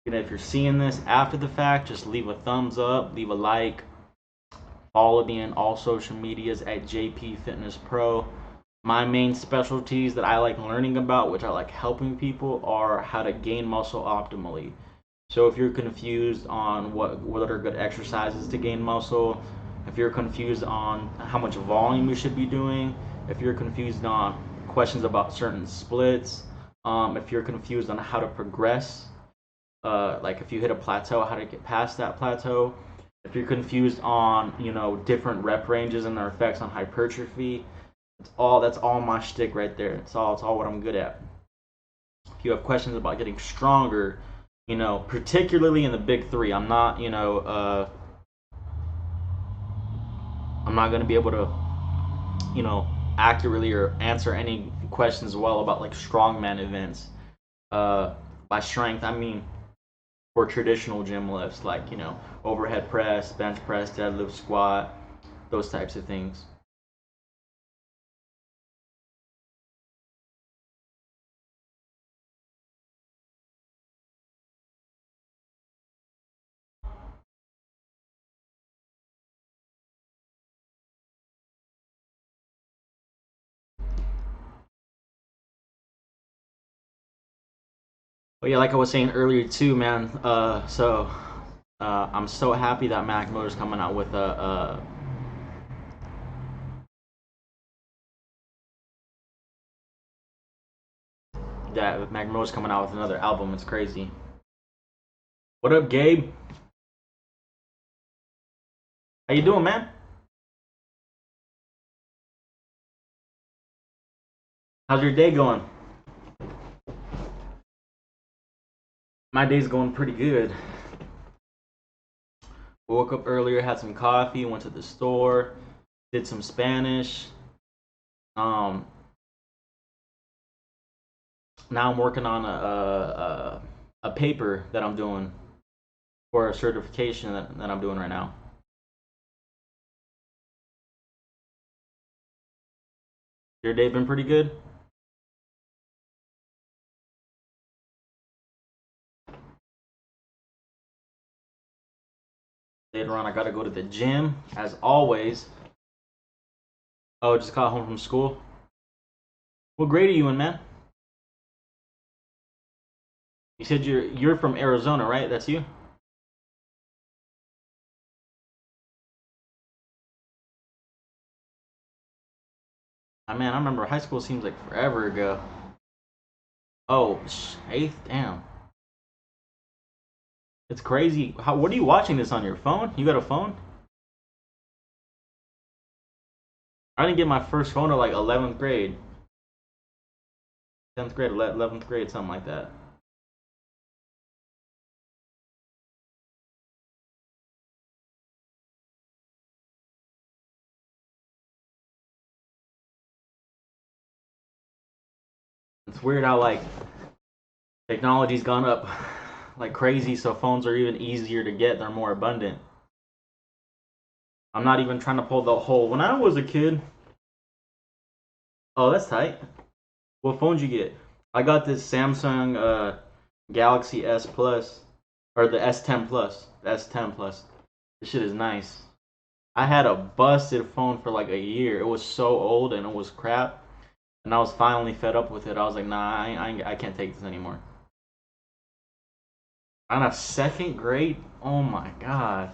And if you're seeing this after the fact, just leave a thumbs up, leave a like, follow me on all social medias at JP Fitness Pro. My main specialties that I like learning about, which I like helping people, are how to gain muscle optimally. So if you're confused on what are good exercises to gain muscle, if you're confused on how much volume you should be doing, if you're confused on questions about certain splits, if you're confused on how to progress, like if you hit a plateau, how to get past that plateau, if you're confused on different rep ranges and their effects on hypertrophy, That's all my shtick right there. It's all what I'm good at. If you have questions about getting stronger, particularly in the big three, I'm not gonna be able to, accurately or answer any questions well about like strongman events. By strength, I mean for traditional gym lifts, like overhead press, bench press, deadlift, squat, those types of things. But yeah, like I was saying earlier too, man. I'm so happy that Mac Miller's coming out with a that Mac Miller's coming out with another album. It's crazy. What up, Gabe? How you doing, man? How's your day going? My day's going pretty good. Woke up earlier, had some coffee, went to the store, did some Spanish. Um, Now I'm working on a paper that I'm doing for a certification that I'm doing right now. Your day been pretty good? Later on, I gotta go to the gym, as always. Oh, just got home from school. What grade are you in, man? You said you're from Arizona, right? That's you? Man, I remember high school seems like forever ago. Oh, eighth? Damn. It's crazy. What are you watching this on your phone? You got a phone? I didn't get my first phone till like 11th grade. 10th grade, 11th grade, something like that. It's weird how like technology's gone up like crazy, so phones are even easier to get. They're more abundant. I'm not even trying to pull the whole. When I was a kid, oh, that's tight. What phone did you get? I got this Samsung Galaxy S Plus or the S10 Plus. The S10 Plus. This shit is nice. I had a busted phone for like a year. It was so old and it was crap, and I was finally fed up with it. I was like, nah, I can't take this anymore. On a second grade, oh my god.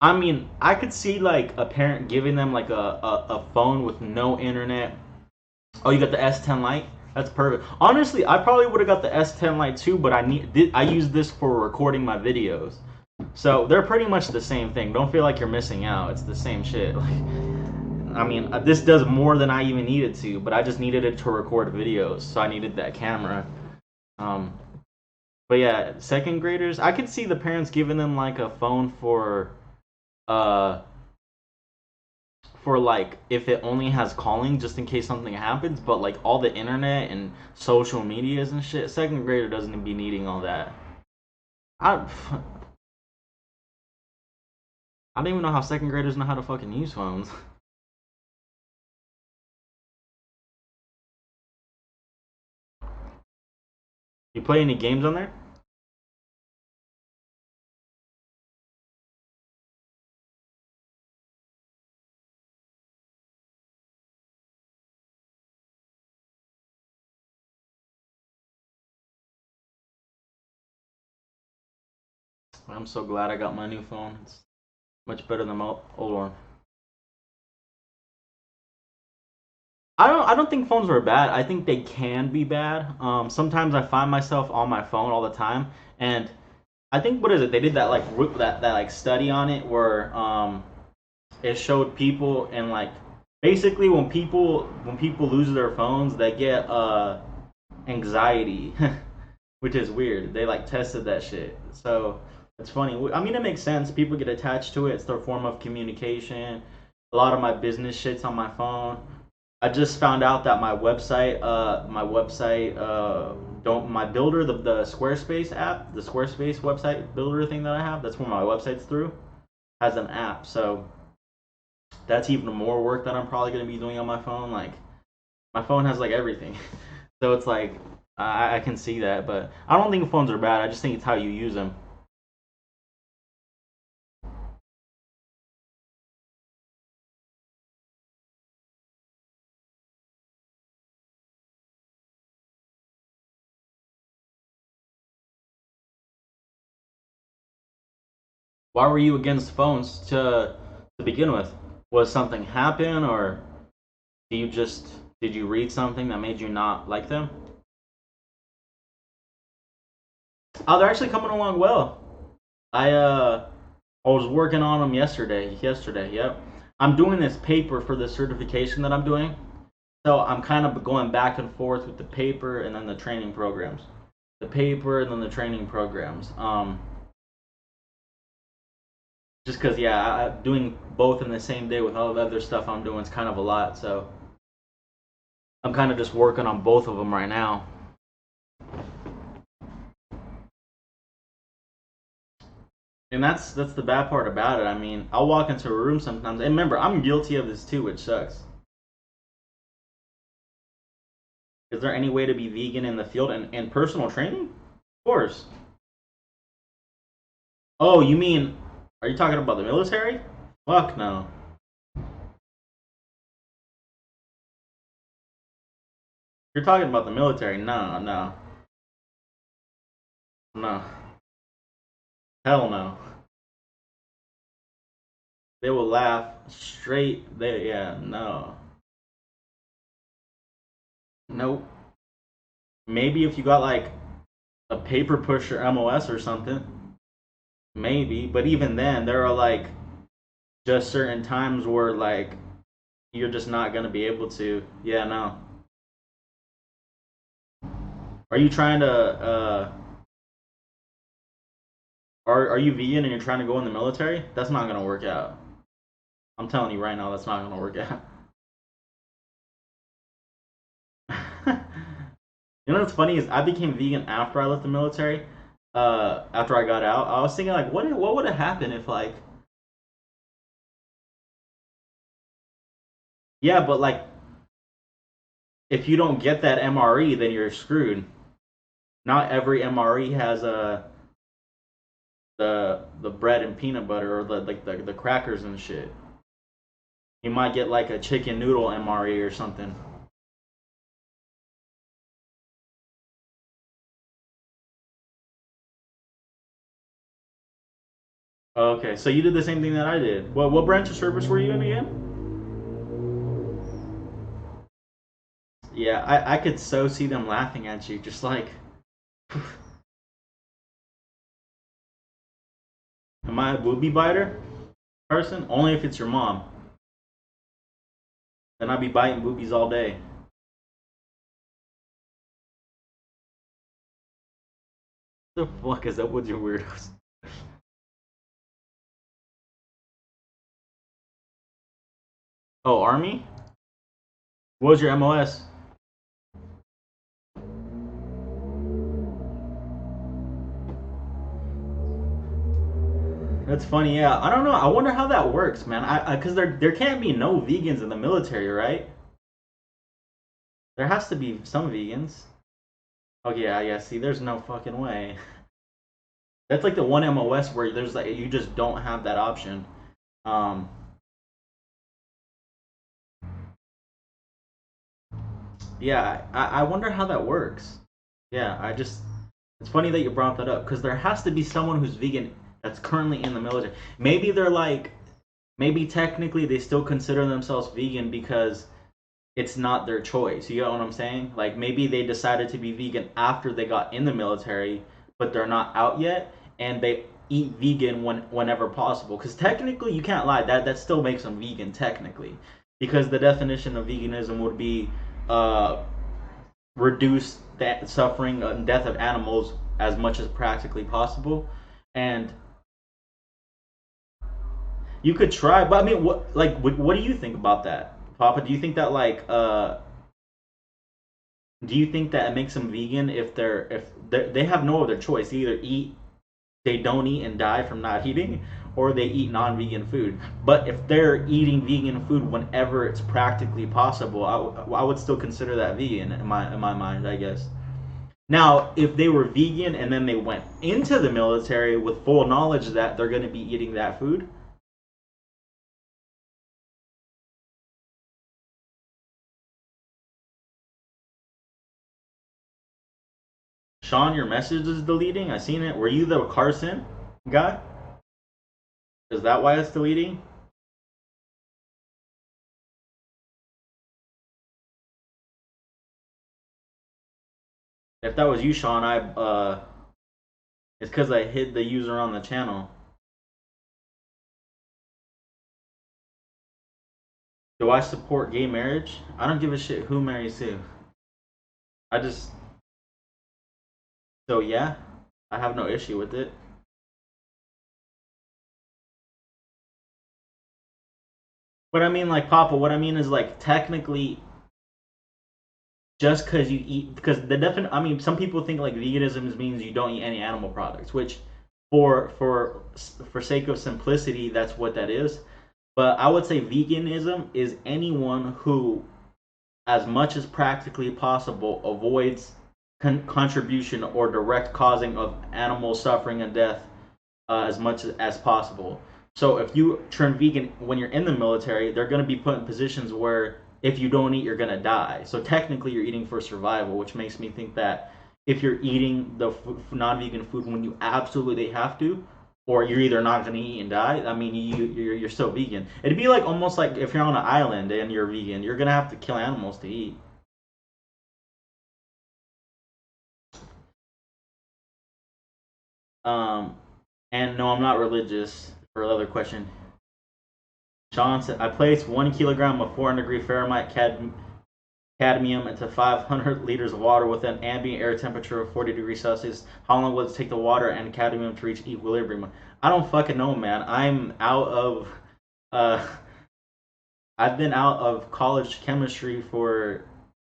I mean, I could see like a parent giving them like a phone with no internet. Oh, you got the S10 Lite? That's perfect. Honestly, I probably would have got the S10 Lite too, but I use this for recording my videos. So they're pretty much the same thing. Don't feel like you're missing out. It's the same shit. Like, I mean, this does more than I even needed to, but I just needed it to record videos, so I needed that camera. Um, but yeah, second graders, I could see the parents giving them like a phone uh for like if it only has calling just in case something happens, but like all the internet and social medias and shit, second grader doesn't be needing all that. I I don't even know how second graders know how to fucking use phones. You play any games on there? I'm so glad I got my new phone. It's much better than my old one. I don't think phones are bad. I think they can be bad. Sometimes I find myself on my phone all the time, and I think what is it? They did that like that like study on it where it showed people in like Basically, when people lose their phones, they get anxiety, which is weird. They like tested that shit, so it's funny. I mean, it makes sense. People get attached to it. It's their form of communication. A lot of my business shit's on my phone. I just found out that don't my builder, the Squarespace app, the Squarespace website builder thing that I have, that's where my website's through, has an app. So that's even more work that I'm probably gonna be doing on my phone. Like my phone has like everything, so it's like I can see that, but I don't think phones are bad. I just think it's how you use them. Why were you against phones to begin with? Was something happen, or do you just did you read something that made you not like them? Oh, they're actually coming along well. I was working on them yesterday. Yesterday, yep. I'm doing this paper for the certification that I'm doing. So I'm kind of going back and forth with the paper and then the training programs. The paper and then the training programs. Just because, yeah, doing both in the same day with all the other stuff I'm doing is kind of a lot. So I'm kind of just working on both of them right now. And that's the bad part about it. I mean, I'll walk into a room sometimes, and remember, I'm guilty of this too, which sucks. Is there any way to be vegan in the field and personal training? Of course. Oh, you mean, are you talking about the military? Fuck no. You're talking about the military? No, no, no. Hell no. They will laugh straight. They yeah no. Nope. Maybe if you got like a paper pusher MOS or something. Maybe, but even then, there are like just certain times where like you're just not gonna be able to. Yeah, no. Are you trying to? Are you vegan and you're trying to go in the military? That's not gonna work out. I'm telling you right now, that's not gonna work out. You know what's funny is I became vegan after I left the military. After I got out, I was thinking like, what would have happened if like, yeah, but like if you don't get that MRE, then you're screwed. Not every MRE has the bread and peanut butter or the crackers and shit. You might get like a chicken noodle MRE or something. Okay, so you did the same thing that I did. What branch of service were you in again? Yeah, I could so see them laughing at you, just like, am I a booby biter person? Only if it's your mom. Then I'd be biting boobies all day. The fuck is up with your weirdos? Oh, Army? What was your MOS? That's funny, yeah. I don't know. I wonder how that works, man. Because there can't be no vegans in the military, right? There has to be some vegans. Oh yeah, yeah. See, there's no fucking way. That's like the one MOS where there's like you just don't have that option. Um, yeah, I wonder how that works. Yeah, it's funny that you brought that up because there has to be someone who's vegan that's currently in the military. Maybe they're like, maybe technically they still consider themselves vegan because it's not their choice. You get what I'm saying? Like maybe they decided to be vegan after they got in the military, but they're not out yet, and they eat vegan whenever possible. Because technically, you can't lie. That still makes them vegan technically. because the definition of veganism would be uh, reduce that suffering and death of animals as much as practically possible. And you could try, but I mean, what do you think about that, Papa? Do you think that do you think that it makes them vegan if they have no other choice? They either eat, they don't eat and die from not eating, or they eat non-vegan food. But if they're eating vegan food whenever it's practically possible, I would still consider that vegan in my mind, I guess. Now, if they were vegan and then they went into the military with full knowledge that they're going to be eating that food, Sean, your message is deleting. I seen it. Were you the Carson guy? Is that why it's deleting? If that was you, Sean, it's because I hid the user on the channel. Do I support gay marriage? I don't give a shit who marries who. I just so yeah, I have no issue with it. But I mean, like Papa, what I mean is like technically, just because you eat, because the definite, I mean, some people think like veganism means you don't eat any animal products, which for sake of simplicity, that's what that is. But I would say veganism is anyone who, as much as practically possible, avoids contribution or direct causing of animal suffering and death as much as possible. So if you turn vegan when you're in the military, they're going to be put in positions where if you don't eat, you're going to die. So technically, you're eating for survival, which makes me think that if you're eating the non-vegan food when you absolutely have to, or you're either not going to eat and die, I mean, you're still vegan. It'd be like almost like if you're on an island and you're vegan, you're going to have to kill animals to eat. Um, and no, I'm not religious. For another question, Sean said, I placed 1 kilogram of 400-degree Fahrenheit cadmium into 500 liters of water with an ambient air temperature of 40 degrees Celsius. How long will it take the water and cadmium to reach equilibrium? I don't fucking know, man. Uh, I've been out of college chemistry for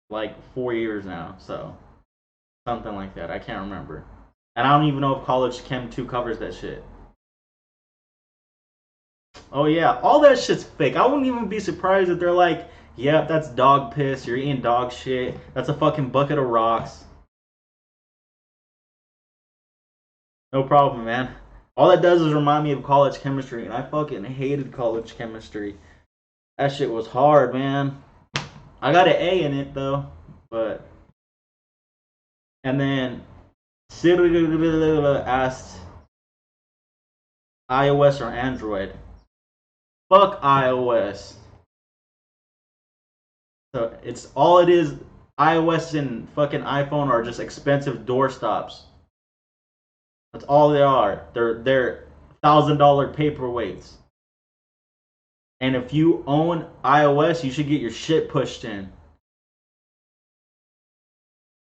like 4 years now, so something like that. I can't remember. And I don't even know if College Chem 2 covers that shit. Oh yeah, all that shit's fake. I wouldn't even be surprised if they're like, "Yep, that's dog piss. You're eating dog shit. That's a fucking bucket of rocks." No problem, man. All that does is remind me of college chemistry, and I fucking hated college chemistry. That shit was hard, man. I got an A in it though, but and then Cyril asked iOS or Android. Fuck iOS. So it's all it is. iOS and fucking iPhone are just expensive doorstops. That's all they are. They're $1,000 paperweights. And if you own iOS, you should get your shit pushed in.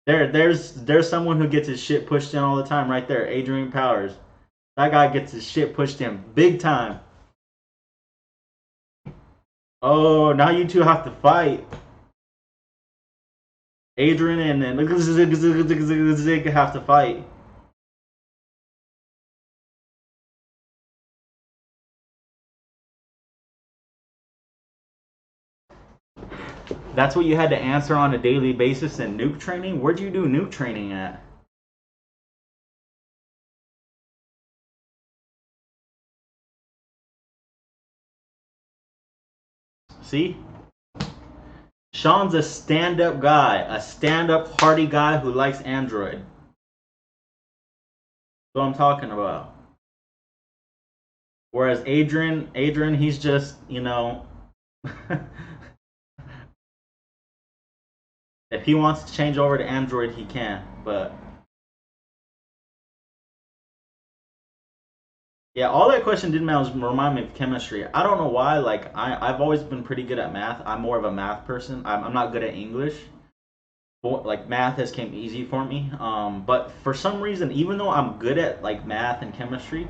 There's someone who gets his shit pushed in all the time right there. Adrian Powers. That guy gets his shit pushed in big time. Oh, now you two have to fight. Adrian and then Zig have to fight. That's what you had to answer on a daily basis in nuke training? Where'd you do nuke training at? See? Sean's a stand up guy, a stand up party guy who likes Android. That's what I'm talking about. Whereas Adrian, he's just, if he wants to change over to Android, he can. But Yeah, all that question did remind me of chemistry. I don't know why. Like I've always been pretty good at math. I'm more of a math person. I'm not good at English. Like math has came easy for me. But for some reason, even though I'm good at like math and chemistry,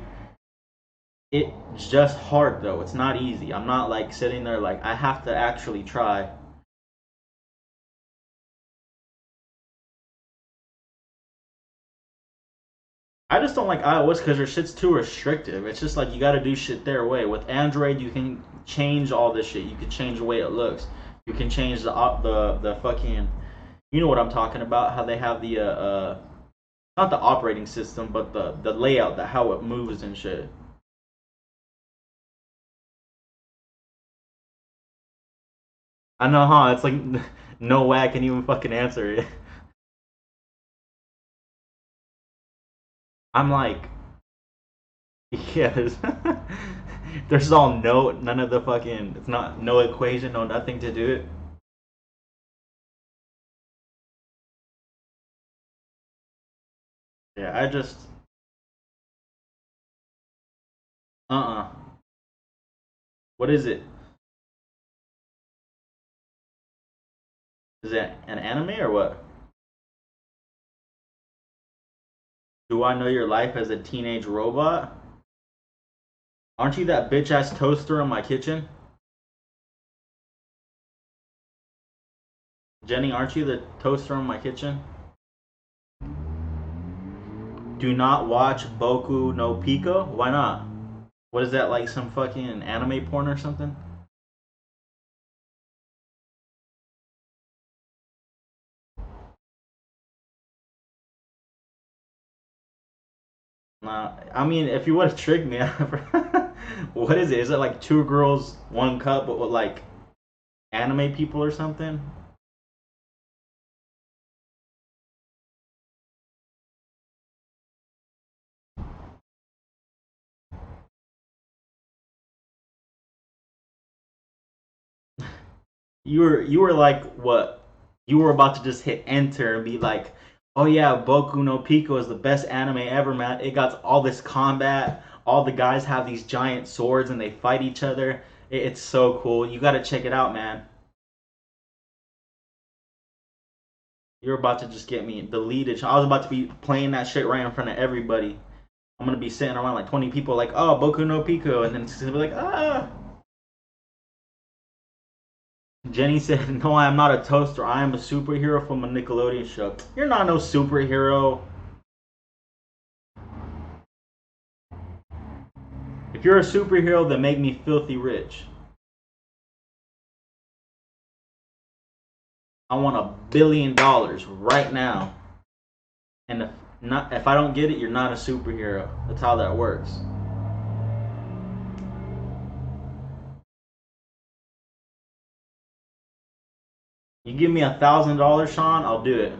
it's just hard though. It's not easy. I'm not like sitting there like I have to actually try. I just don't like iOS because their shit's too restrictive. It's just like you got to do shit their way. With Android, you can change all this shit. You can change the way it looks. You can change the fucking. You know what I'm talking about? How they have the not the operating system, but the layout, the how it moves and shit. I know, huh? It's like no way I can even fucking answer it. I'm like, yeah, there's all no, none of the fucking, it's not, no equation, no nothing to do it. Yeah, I just, uh-uh. What is it? Is it an anime or what? Do I know your life as a teenage robot? Aren't you that bitch ass toaster in my kitchen? Jenny, aren't you the toaster in my kitchen? Do not watch Boku no Pico? Why not? What is that, like some fucking anime porn or something? Nah, I mean, if you would have tricked me, what is it? Is it like two girls, one cup, but with like anime people or something? You were like what? You were about to just hit enter and be like, "Oh yeah, Boku no Pico is the best anime ever, man. It got all this combat. All the guys have these giant swords and they fight each other. It's so cool. You got to check it out, man." You're about to just get me deleted. I was about to be playing that shit right in front of everybody. I'm gonna be sitting around like 20 people, like, "Oh, Boku no Pico," and then it's gonna be like, "Ah." Jenny said, "No, I am not a toaster. I am a superhero from a Nickelodeon show." You're not no superhero. If you're a superhero, then make me filthy rich. I want $1 billion right now. And if I don't get it, you're not a superhero. That's how that works. You give me $1,000, Sean, I'll do it.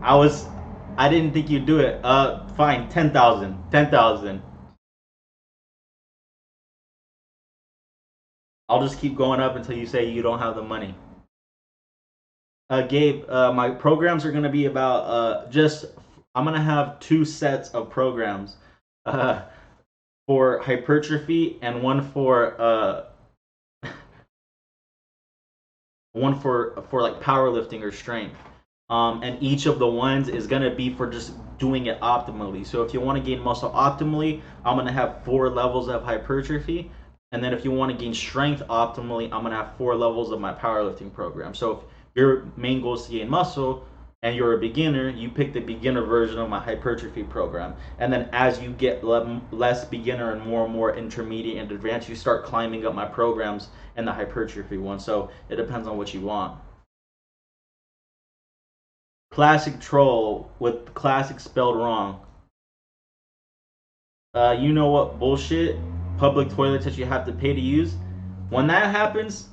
I was, I didn't think you'd do it. Fine, 10,000, 10,000. I'll just keep going up until you say you don't have the money. Gabe, my programs are gonna be about just. I'm gonna have two sets of programs, uh, for hypertrophy and one for like powerlifting or strength. And each of the ones is gonna be for just doing it optimally. So if you want to gain muscle optimally, I'm gonna have 4 levels of hypertrophy, and then if you want to gain strength optimally, I'm gonna have 4 levels of my powerlifting program. So if your main goal is to gain muscle and you're a beginner, you pick the beginner version of my hypertrophy program. And then as you get less beginner and more intermediate and advanced, you start climbing up my programs and the hypertrophy one. So it depends on what you want. Classic troll with classic spelled wrong. You know what bullshit? Public toilets that you have to pay to use. When that happens,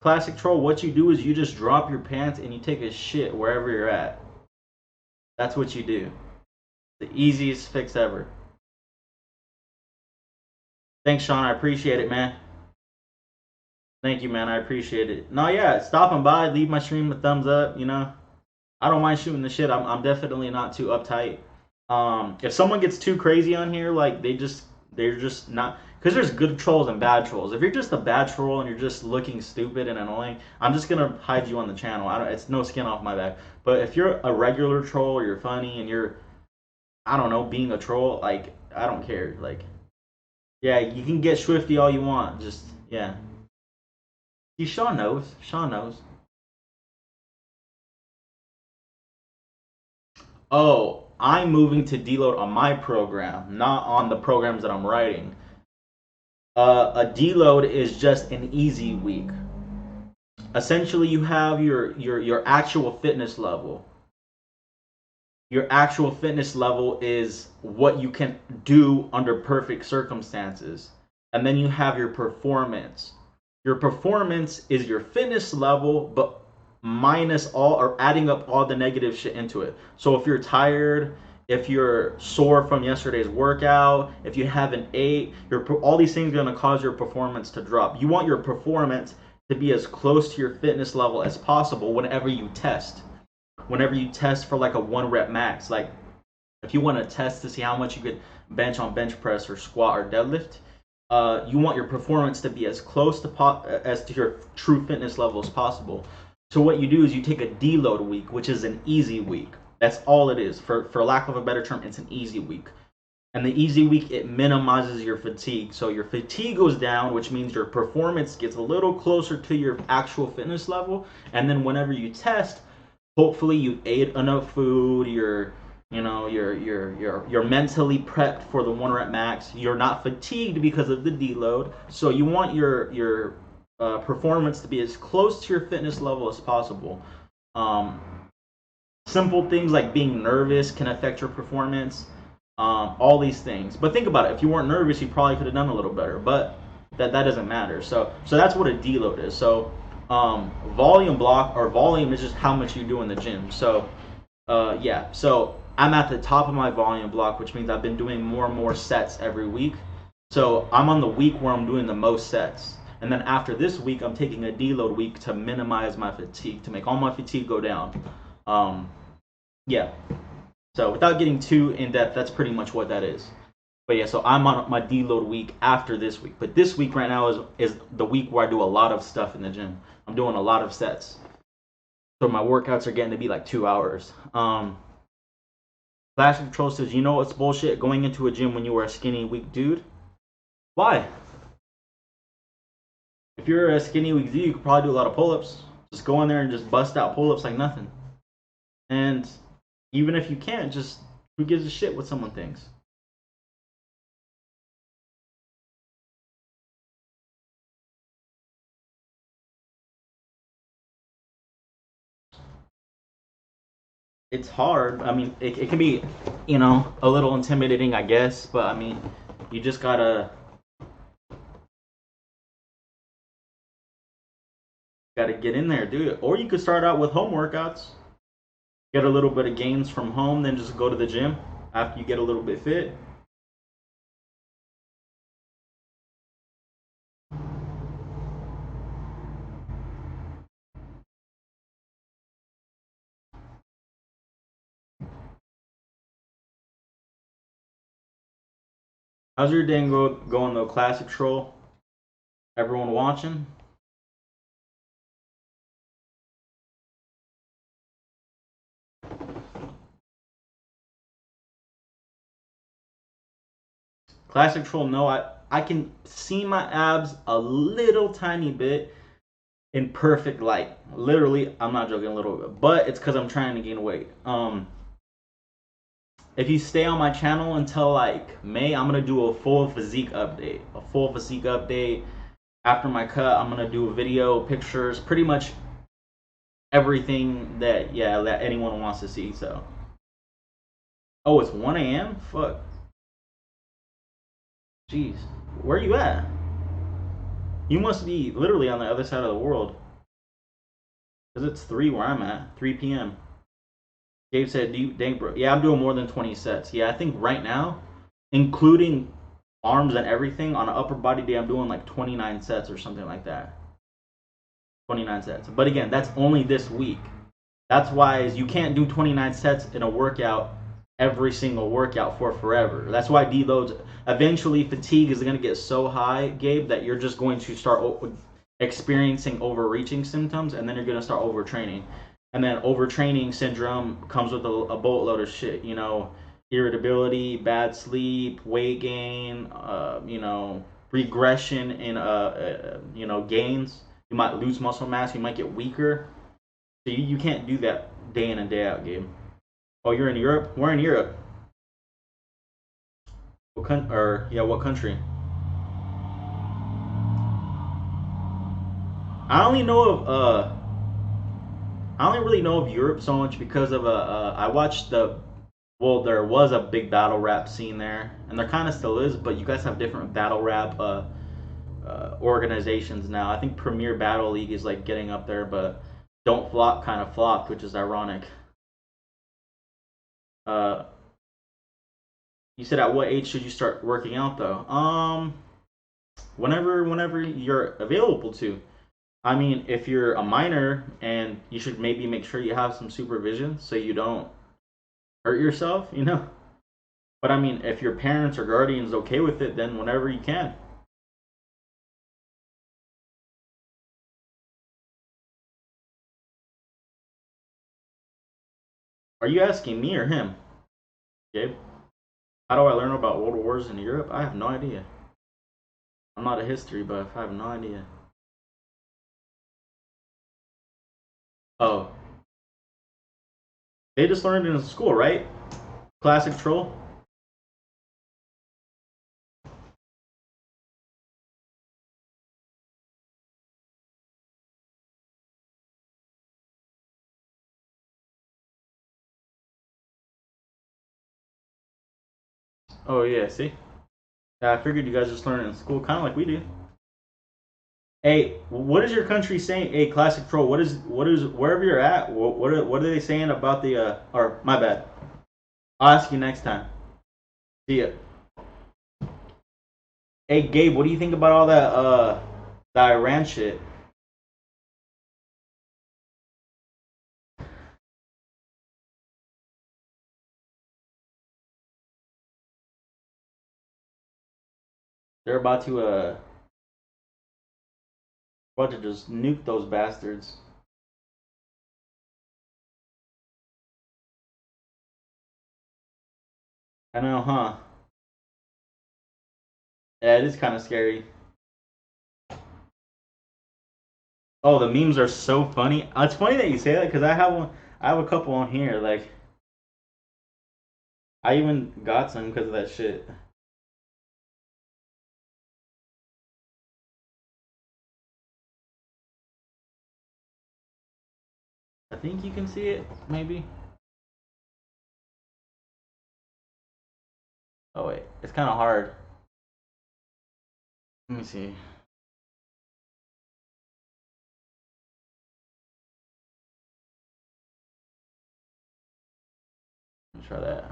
classic troll, what you do is you just drop your pants and you take a shit wherever you're at. That's what you do. The easiest fix ever. Thanks, Sean. I appreciate it, man. Thank you, man. I appreciate it. No, yeah, stopping by, leave my stream a thumbs up. You know, I don't mind shooting the shit. I'm definitely not too uptight. If someone gets too crazy on here, like they're just not, because there's good trolls and bad trolls. If you're just a bad troll and you're just looking stupid and annoying, I'm just gonna hide you on the channel. I don't. It's no skin off my back. But if you're a regular troll or you're funny and you're, I don't know, being a troll, like I don't care. Like, yeah, you can get swifty all you want. Just yeah. See, Sean knows. Sean knows. Oh, I'm moving to deload on my program, not on the programs that I'm writing. A deload is just an easy week. Essentially, you have your actual fitness level. Your actual fitness level is what you can do under perfect circumstances. And then you have your performance. Your performance is your fitness level, but minus all or adding up all the negative shit into it. So if you're tired, if you're sore from yesterday's workout, if you haven't ate, all these things are going to cause your performance to drop. You want your performance to be as close to your fitness level as possible whenever you test. Whenever you test for like a 1 rep max, like if you want to test to see how much you could bench on bench press or squat or deadlift, you want your performance to be as close to as to your true fitness level as possible. So what you do is you take a deload week, which is an easy week. That's all it is. For lack of a better term, it's an easy week. And the easy week, it minimizes your fatigue. So your fatigue goes down, which means your performance gets a little closer to your actual fitness level. And then whenever you test, hopefully you ate enough food, you're mentally prepped for the 1 rep max. You're not fatigued because of the deload. So you want your performance to be as close to your fitness level as possible. Simple things like being nervous can affect your performance. All these things. But think about it. If you weren't nervous, you probably could have done a little better. But that doesn't matter. So that's what a deload is. So volume block, or volume, is just how much you do in the gym. So yeah. So I'm at the top of my volume block, which means I've been doing more and more sets every week. So I'm on the week where I'm doing the most sets. And then after this week, I'm taking a deload week to minimize my fatigue, to make all my fatigue go down. Yeah. So without getting too in depth, that's pretty much what that is. But yeah, so I'm on my deload week after this week. But this week right now is the week where I do a lot of stuff in the gym. I'm doing a lot of sets. So my workouts are getting to be like 2 hours. Classic Troll says, you know what's bullshit? Going into a gym when you are a skinny, weak dude? Why? If you're a skinny, weak dude, you could probably do a lot of pull-ups. Just go in there and just bust out pull-ups like nothing. And even if you can't, just who gives a shit what someone thinks? It's hard. I mean, it can be, a little intimidating, I guess. But I mean, you just gotta get in there, do it. Or you could start out with home workouts, get a little bit of gains from home, then just go to the gym after you get a little bit fit. How's your day going though, Classic Troll? Everyone watching? Classic Troll, no, I can see my abs a little tiny bit in perfect light. Literally, I'm not joking, a little bit, but it's because I'm trying to gain weight. If you stay on my channel until like May, I'm gonna do a full physique update. A full physique update. After my cut, I'm gonna do a video, pictures, pretty much everything that anyone wants to see. So, oh, it's 1 a.m. Fuck. Jeez, where you at? You must be literally on the other side of the world. Cause it's 3 where I'm at. 3 p.m. Gabe said, dang, bro. Yeah, I'm doing more than 20 sets. Yeah, I think right now, including arms and everything, on an upper body day, I'm doing like 29 sets or something like that. 29 sets. But again, that's only this week. That's why you can't do 29 sets in a workout every single workout for forever. That's why deloads, eventually fatigue is going to get so high, Gabe, that you're just going to start experiencing overreaching symptoms, and then you're going to start overtraining. And then overtraining syndrome comes with a boatload of shit, you know, irritability, bad sleep, weight gain, you know, regression in, you know, gains. You might lose muscle mass, you might get weaker. So you can't do that day in and day out, Gabe. Oh, you're in Europe? We're in Europe. What country? I only know of I only really know of Europe so much because of I watched there was a big battle rap scene there, and there kind of still is, but you guys have different battle rap organizations now. I think Premier Battle League is like getting up there, but Don't Flop kind of flopped, which is ironic. You said at what age should you start working out though? Whenever you're available to. I mean, if you're a minor, and you should maybe make sure you have some supervision so you don't hurt yourself, you know. But I mean, if your parents or guardians okay with it, then whenever you can. Are you asking me or him, Gabe? How do I learn about world wars in Europe? I have no idea. I'm not a history buff. I have no idea. Oh, they just learned in school, right? Classic troll. Oh yeah, see? Yeah, I figured you guys just learned it in school, kind of like we do. Hey, what is your country saying? Hey, classic troll. What is wherever you're at? What are they saying about the Or my bad. I'll ask you next time. See ya. Hey, Gabe, what do you think about all that Iran shit? They're about to just nuke those bastards. I know, huh? Yeah, it is kind of scary. Oh, the memes are so funny. It's funny that you say that because I have one. I have a couple on here. Like, I even got some because of that shit. I think you can see it, maybe. Oh wait, it's kind of hard. Let me see. Let me try that.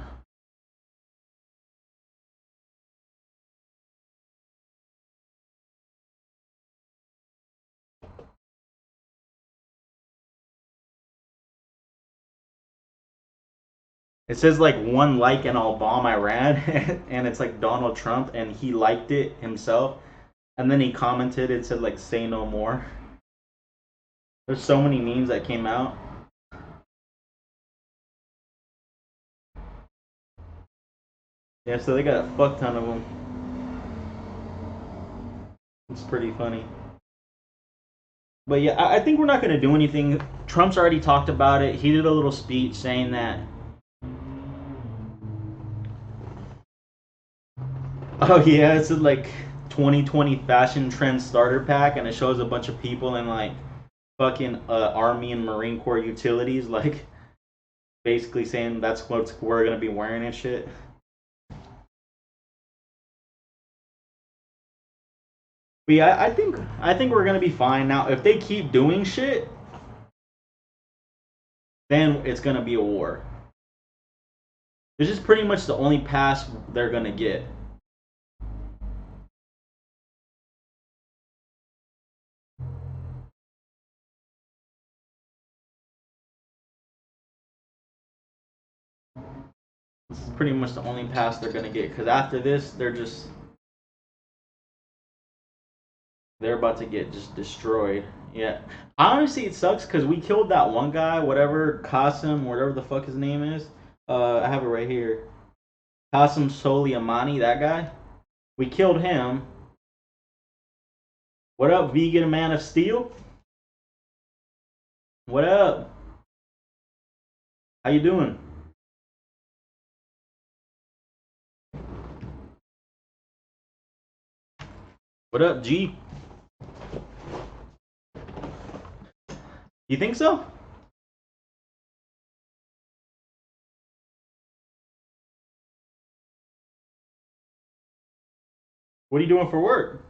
It says like one like and I'll bomb Iran, and it's like Donald Trump, and he liked it himself, and then he commented. It said like say no more. There's so many memes that came out. Yeah, so they got a fuck ton of them. It's pretty funny. But yeah, I think we're not going to do anything. Trump's already talked about it. He did a little speech saying that. Oh yeah, it's a, like 2020 fashion trend starter pack, and it shows a bunch of people in like fucking Army and Marine Corps utilities, like basically saying that's what we're gonna be wearing and shit. But yeah, I think we're gonna be fine now. If they keep doing shit, then it's gonna be a war. This is pretty much the only pass they're gonna get. This is pretty much the only pass they're gonna get, because after this, they're about to get just destroyed. Yeah, honestly, it sucks because we killed that one guy, whatever Qasim, whatever the fuck his name is. I have it right here. Qasim Soleimani, that guy. We killed him. What up, vegan man of steel? What up? How you doing? What up, G? You think so? What are you doing for work?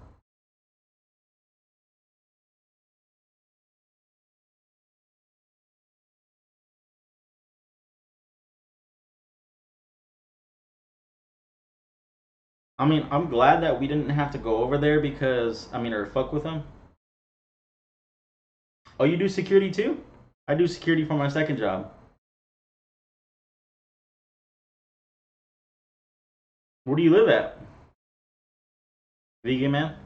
I mean, I'm glad that we didn't have to go over there because, I mean, or fuck with them. Oh, you do security too? I do security for my second job. Where do you live at? Vegan man?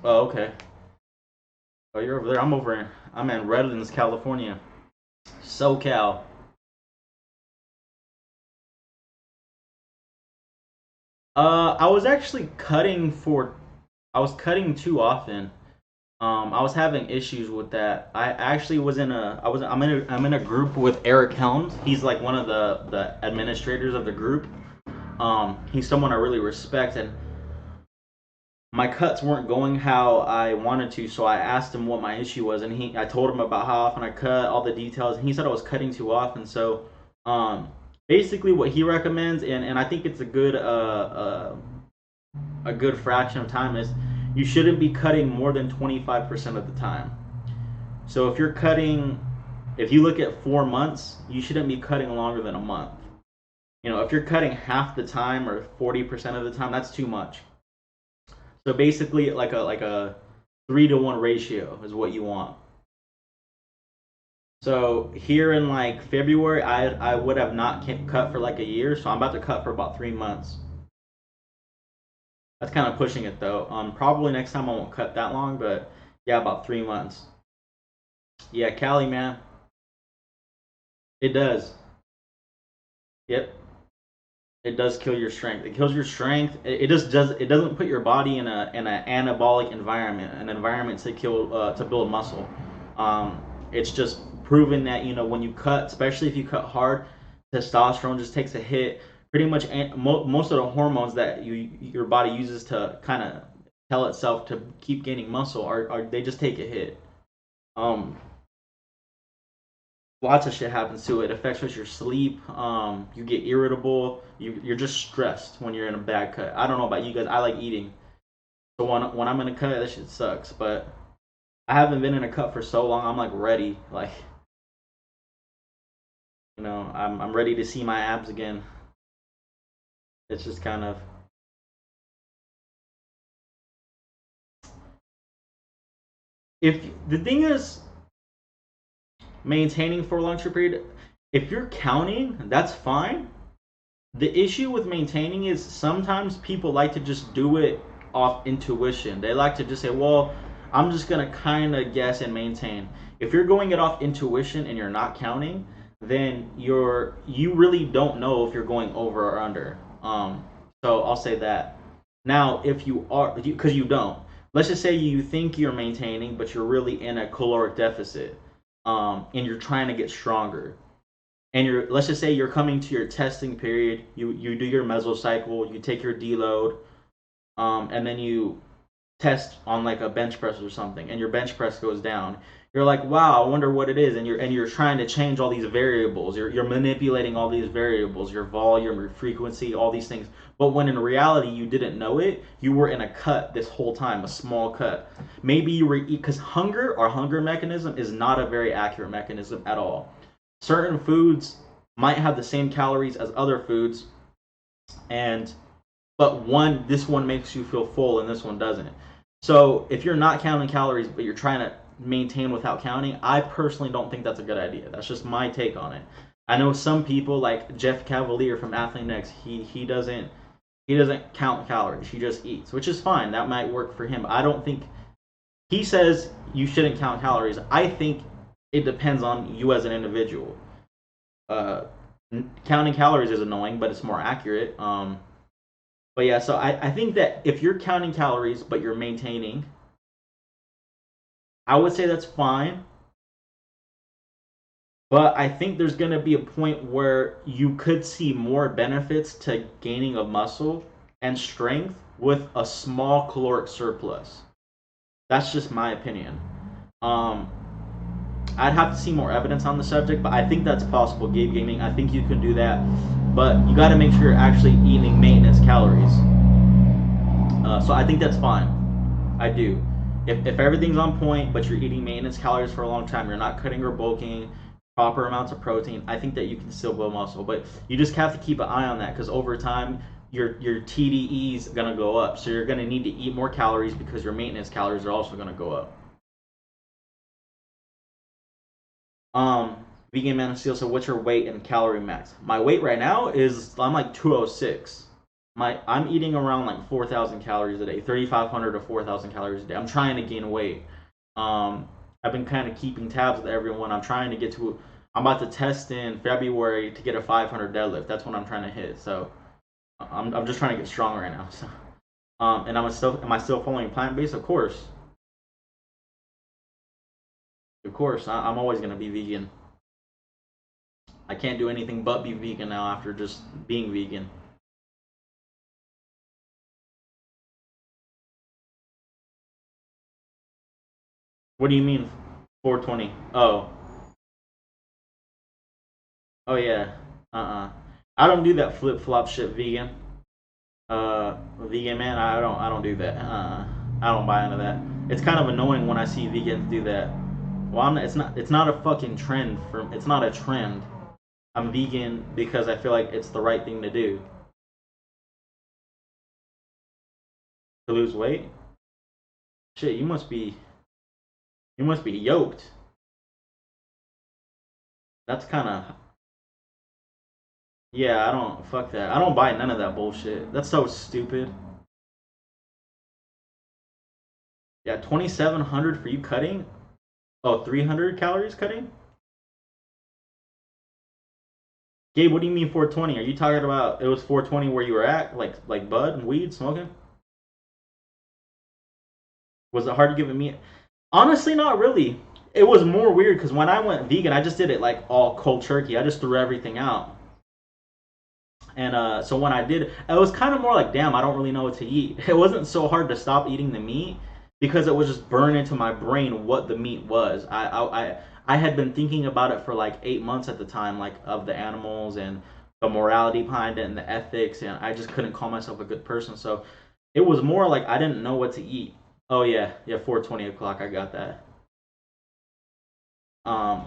Oh, okay. Oh, you're over there. I'm in Redlands, California. SoCal. I was actually I was cutting too often. I was having issues with that. I actually was in a, I was, I'm in a group with Eric Helms. He's like one of the administrators of the group. He's someone I really respect, and my cuts weren't going how I wanted to, so I asked him what my issue was, and I told him about how often I cut, all the details, and he said I was cutting too often. So, um, basically, what he recommends, and I think it's a good fraction of time is you shouldn't be cutting more than 25% of the time. So if you look at 4 months, you shouldn't be cutting longer than a month. You know, if you're cutting half the time or 40% of the time, that's too much. So basically, like a 3-to-1 ratio is what you want. So here in like February, I would have not cut for like a year, so I'm about to cut for about 3 months. That's kind of pushing it though. Probably next time I won't cut that long, but yeah, about 3 months. Yeah, Cali man, it does. Yep, it does kill your strength. It kills your strength. It just does. It doesn't put your body in an anabolic environment, an environment to kill to build muscle. It's just proven that when you cut, especially if you cut hard, testosterone just takes a hit. Pretty much most of the hormones that your body uses to kind of tell itself to keep gaining muscle are they just take a hit. Um, Lots of shit happens to it. It affects with your sleep. You get irritable. You're just stressed when you're in a bad cut. I don't know about you guys. I like eating, so when I'm in a cut, that shit sucks. But I haven't been in a cut for so long. I'm like ready. Like I'm ready to see my abs again. It's just kind of if the thing is maintaining for a long period. If you're counting, that's fine. The issue with maintaining is sometimes people like to just do it off intuition. They like to just say, well, I'm just going to kind of guess and maintain. If you're going it off intuition and you're not counting, then you really don't know if you're going over or under. So I'll say that. Now, if you are, because you don't, let's just say you think you're maintaining, but you're really in a caloric deficit, and you're trying to get stronger and let's just say you're coming to your testing period, you do your mesocycle, you take your deload, and then you test on like a bench press or something, and your bench press goes down. You're like, wow, I wonder what it is, and you're trying to change all these variables. You're manipulating all these variables, your volume, your frequency, all these things. But when in reality you didn't know it, you were in a cut this whole time, a small cut. Maybe you were because hunger, our hunger mechanism is not a very accurate mechanism at all. certain foods might have the same calories as other foods, and but this one makes you feel full and this one doesn't. So if you're not counting calories but you're trying to maintain without counting, I personally don't think that's a good idea. That's just my take on it. I know some people like Jeff Cavalier from Athlean-X, he doesn't count calories. He just eats, which is fine. That might work for him. I don't think he says you shouldn't count calories. I think it depends on you as an individual. Uh, Counting calories is annoying, but it's more accurate. But yeah, so I think that if you're counting calories but you're maintaining, I would say that's fine. But I think there's going to be a point where you could see more benefits to gaining of muscle and strength with a small caloric surplus. That's just my opinion. Um, I'd have to see more evidence on the subject, but I think that's possible. Gabe Gaming, I think you can do that, but you got to make sure you're actually eating maintenance calories. So I think that's fine. I do. If everything's on point, but you're eating maintenance calories for a long time, you're not cutting or bulking, proper amounts of protein, I think that you can still build muscle. But you just have to keep an eye on that, because over time, your TDE is gonna go up. So you're gonna need to eat more calories because your maintenance calories are also gonna go up. Vegan Man of Steel. So what's your weight and calorie max? My weight right now is I'm like 206. I'm eating around like 4,000 calories a day, 3,500 to 4,000 calories a day. I'm trying to gain weight. I've been kind of keeping tabs with everyone. I'm trying to get to. I'm about to test in February to get a 500 deadlift. That's what I'm trying to hit. So I'm just trying to get strong right now. So and am I still following plant based? Of course. Of course, I'm always gonna be vegan. I can't do anything but be vegan now after just being vegan. What do you mean 420? Oh yeah. I don't do that flip flop shit, vegan. Vegan man, I don't do that. I don't buy into that. It's kind of annoying when I see vegans do that. Well, it's not a fucking trend for. It's not a trend. I'm vegan because I feel like it's the right thing to do to lose weight. Shit, you must be yoked. That's kind of yeah. I don't fuck that. I don't buy none of that bullshit. That's so stupid. Yeah, 2,700 for you cutting. Oh, 300 calories cutting. Gabe, what do you mean 420? Are you talking about it was 420 where you were at, like bud and weed smoking? Was it hard to give it me? Honestly, not really. It was more weird because when I went vegan, I just did it like all cold turkey. I just threw everything out. And so when I did, it was kind of more like, damn, I don't really know what to eat. It wasn't so hard to stop eating the meat because it was just burned into my brain what the meat was. I had been thinking about it for like 8 months at the time, like of the animals and the morality behind it and the ethics, and I just couldn't call myself a good person. So it was more like I didn't know what to eat. Oh yeah, yeah, 4:20 o'clock. I got that. Um,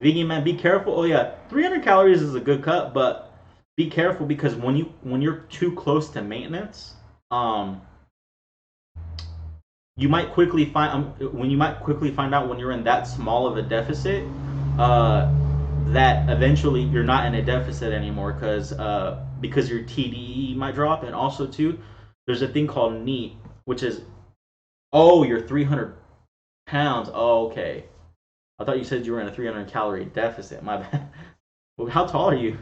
Vegan man, be careful. Oh yeah, 300 calories is a good cut, but be careful because when you're too close to maintenance, um, you might quickly find out when you're in that small of a deficit, uh, that eventually you're not in a deficit anymore because your TDE might drop, and also too, there's a thing called NEAT, which is oh you're 300 pounds. Oh, okay. I thought you said you were in a 300 calorie deficit. My bad. Well, how tall are you?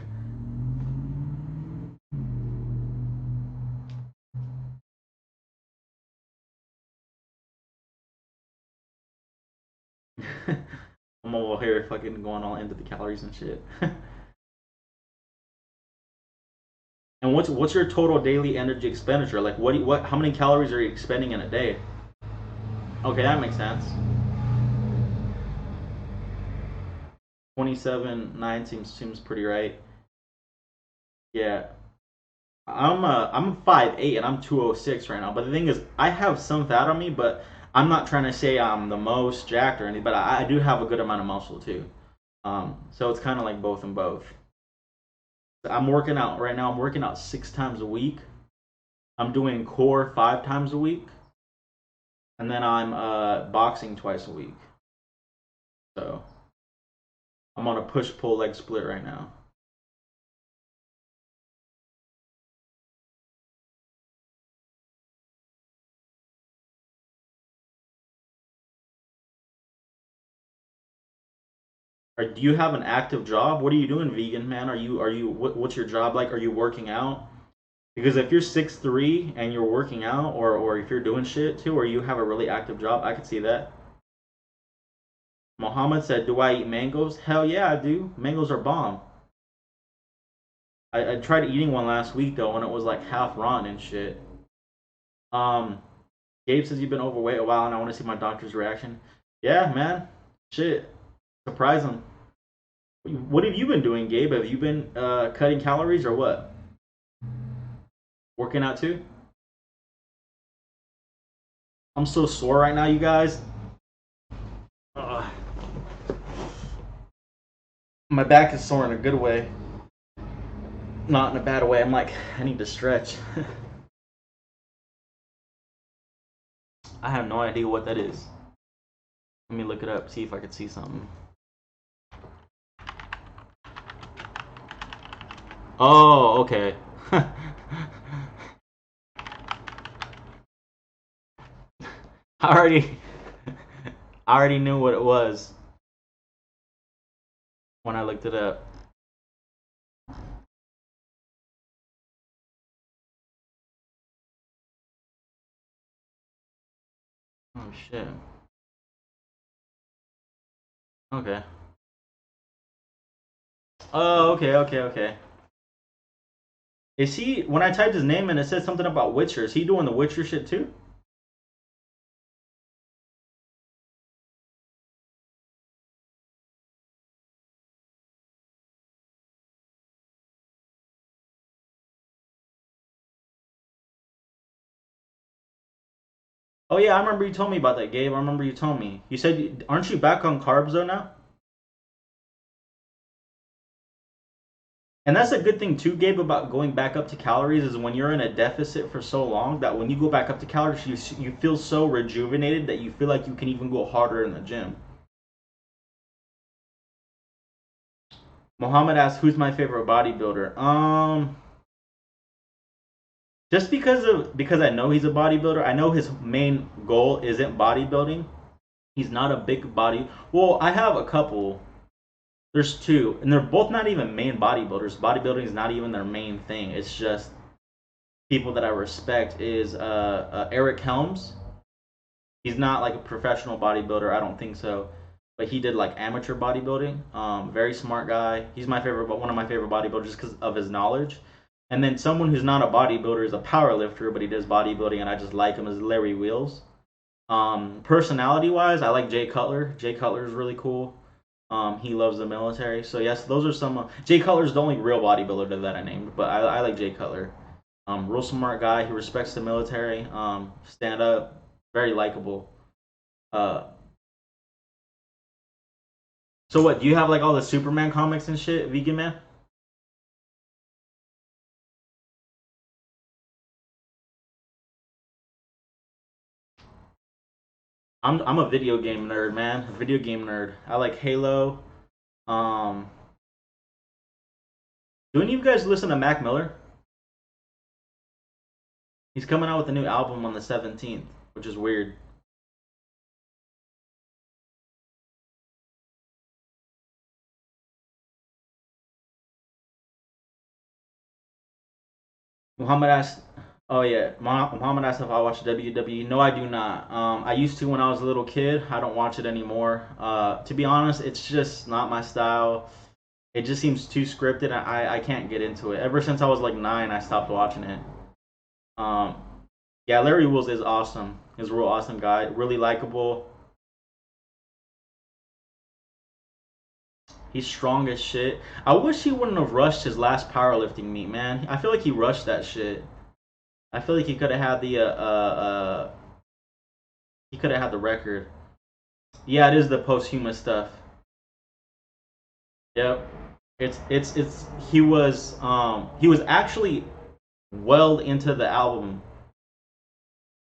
I'm over here fucking going all into the calories and shit. And what's your total daily energy expenditure? Like what how many calories are you expending in a day? Okay, that makes sense. 27.9 seems pretty right. Yeah. I'm 5'8" and I'm 206 right now. But the thing is, I have some fat on me, but I'm not trying to say I'm the most jacked or anything. But I do have a good amount of muscle too. So it's kind of like both and both. I'm working out right now. I'm working out 6 times a week. I'm doing core 5 times a week, and then I'm boxing twice a week. So I'm on a push pull leg split right now. Do you have an active job? What are you doing, vegan man? What's your job like? Are you working out? Because if you're 6'3" and you're working out, or if you're doing shit too, or you have a really active job, I could see that. Mohammed said, "Do I eat mangoes? Hell yeah, I do. Mangoes are bomb. I tried eating one last week though, and it was like half rotten and shit." Um, Gabe says you've been overweight a while, and I want to see my doctor's reaction. Yeah, man. Shit. Surprise him. What have you been doing, Gabe? Have you been cutting calories or what? Working out too? I'm so sore right now, you guys. Ugh. My back is sore in a good way, not in a bad way. I'm like, I need to stretch. I have no idea what that is. Let me look it up, see if I could see something. Oh, okay. I already, I already knew what it was when I looked it up. Oh shit. Okay. Oh, okay, okay, okay. Is he? When I typed his name and it said something about Witcher, is he doing the Witcher shit too? Oh yeah, I remember you told me about that, Gabe. I remember you told me. You said, aren't you back on carbs though now? And that's a good thing too, Gabe, about going back up to calories is when you're in a deficit for so long that when you go back up to calories, you feel so rejuvenated that you feel like you can even go harder in the gym. Mohammed asks, "Who's my favorite bodybuilder?" Just because I know he's a bodybuilder, I know his main goal isn't bodybuilding. He's not a big body. Well, I have a couple. There's two, and they're both not even main bodybuilders. Bodybuilding is not even their main thing. It's just people that I respect. Is Eric Helms. He's not like a professional bodybuilder. I don't think so, but he did like amateur bodybuilding. Very smart guy. He's my favorite, but one of my favorite bodybuilders just because of his knowledge. And then someone who's not a bodybuilder is a power lifter, but he does bodybuilding, and I just like him as Larry Wheels. Personality wise, I like Jay Cutler. Jay Cutler is really cool. He loves the military. So yes, those are some. Jay Cutler's the only real bodybuilder that I named, but I like Jay Cutler. Real smart guy. He respects the military. Stand up. Very likable. Uh, so what? Do you have like all the Superman comics and shit, Vegan Man? I'm a video game nerd, man. A video game nerd. I like Halo. Um, do any of you guys listen to Mac Miller? He's coming out with a new album on the 17th, which is weird. Muhammad asked, "Oh yeah, Muhammad asked if I watch WWE. No, I do not. I used to when I was a little kid. I don't watch it anymore. To be honest, it's just not my style. It just seems too scripted. I can't get into it. Ever since I was like 9, I stopped watching it. Um, yeah, Larry Wheels is awesome. He's a real awesome guy. Really likable. He's strong as shit. I wish he wouldn't have rushed his last powerlifting meet, man. I feel like he rushed that shit. I feel like he could have had he could have had the record. Yeah, it is the posthumous stuff. Yep. It's he was actually well into the album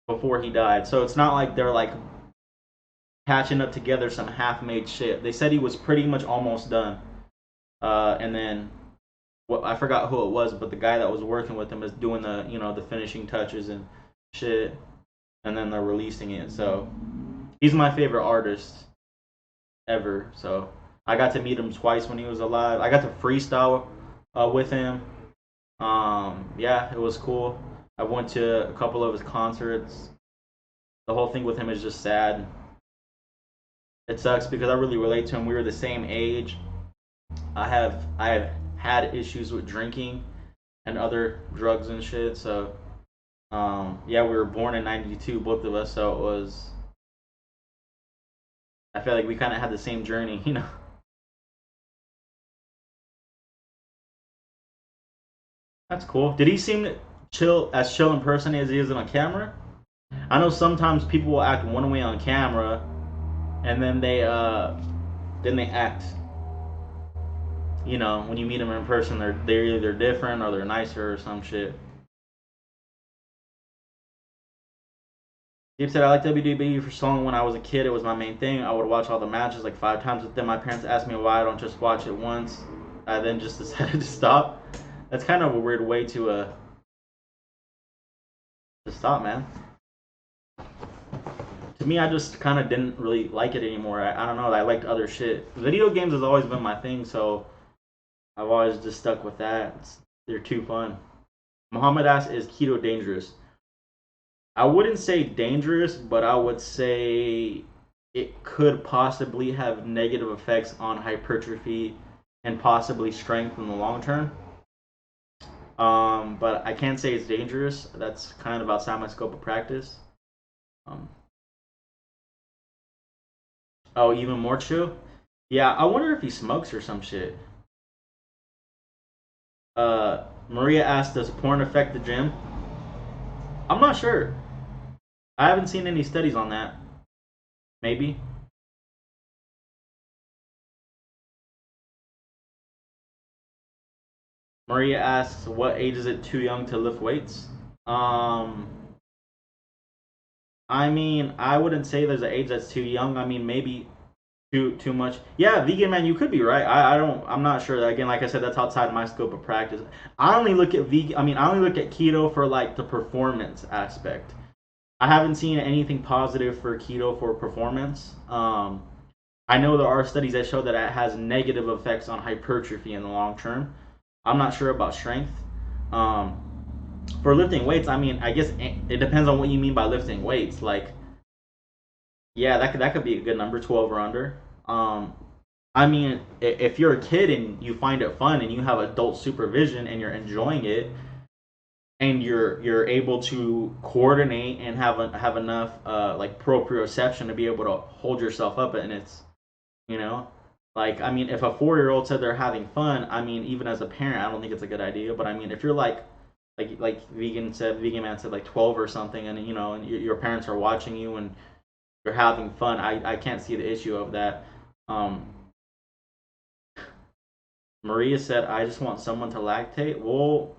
before he died. So it's not like they're like patching up together some half-made shit. They said he was pretty much almost done. And then well, I forgot who it was, but the guy that was working with him is doing the the finishing touches and shit, and then they're releasing it. So he's my favorite artist ever. So I got to meet him twice when he was alive. I got to freestyle with him. Yeah, it was cool. I went to a couple of his concerts. The whole thing with him is just sad. It sucks because I really relate to him. We were the same age. I have had issues with drinking and other drugs and shit. So yeah, we were born in '92, both of us. So it was. I feel like we kind of had the same journey, you know. That's cool. Did he seem chill in person as he is on camera? I know sometimes people will act one way on camera, and then they act. When you meet them in person, they're either different or they're nicer or some shit. Steve said, I like WWE for so long when I was a kid. It was my main thing. I would watch all the matches like 5 times with them. My parents asked me why I don't just watch it once. I then just decided to stop. That's kind of a weird way to stop, man. To me, I just kind of didn't really like it anymore. I don't know. I liked other shit. Video games has always been my thing, so I've always just stuck with that. They're too fun. Muhammad asks, is keto dangerous? I wouldn't say dangerous, but I would say it could possibly have negative effects on hypertrophy and possibly strength in the long term. But I can't say it's dangerous. That's kind of outside my scope of practice. Um, oh, even more true? Yeah, I wonder if he smokes or some shit. Maria asked, does porn affect the gym? I'm not sure. I haven't seen any studies on that. Maybe. Maria asks, what age is it too young to lift weights? Um, I mean, I wouldn't say there's an age that's too young. I mean, maybe too much. Yeah, vegan man, you could be right. I'm not sure. Again, like I said, that's outside my scope of practice. I only look at vegan. I mean, I only look at keto for like the performance aspect. I haven't seen anything positive for keto for performance. I know there are studies that show that it has negative effects on hypertrophy in the long term. I'm not sure about strength. Um, for lifting weights, I mean, I guess it depends on what you mean by lifting weights. Like, yeah, that could be a good number, 12 or under. I mean, if you're a kid and you find it fun and you have adult supervision and you're enjoying it and you're able to coordinate and have enough like proprioception to be able to hold yourself up and it's you know like I mean if a 4-year-old said they're having fun, I mean even as a parent I don't think it's a good idea, but I mean if you're like vegan man said like 12 or something and and your parents are watching you and you're having fun, I can't see the issue of that. um Maria said, I just want someone to lactate. Well,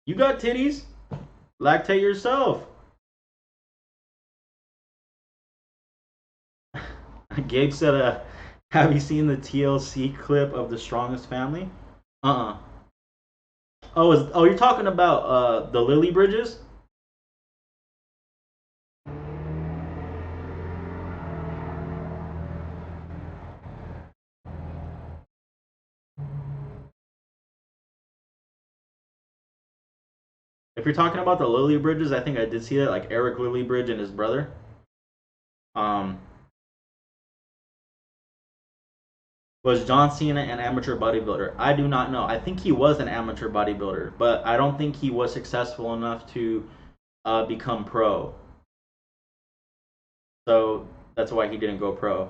you got titties, lactate yourself. Gabe said, have you seen the TLC clip of the Strongest Family? Uh-uh. Oh, you're talking about the Lily Bridges? If you're talking about the Lily Bridges, I think I did see that, like Eric Lily Bridge and his brother. Um, was John Cena an amateur bodybuilder? I do not know. I think he was an amateur bodybuilder, but I don't think he was successful enough to become pro. So that's why he didn't go pro.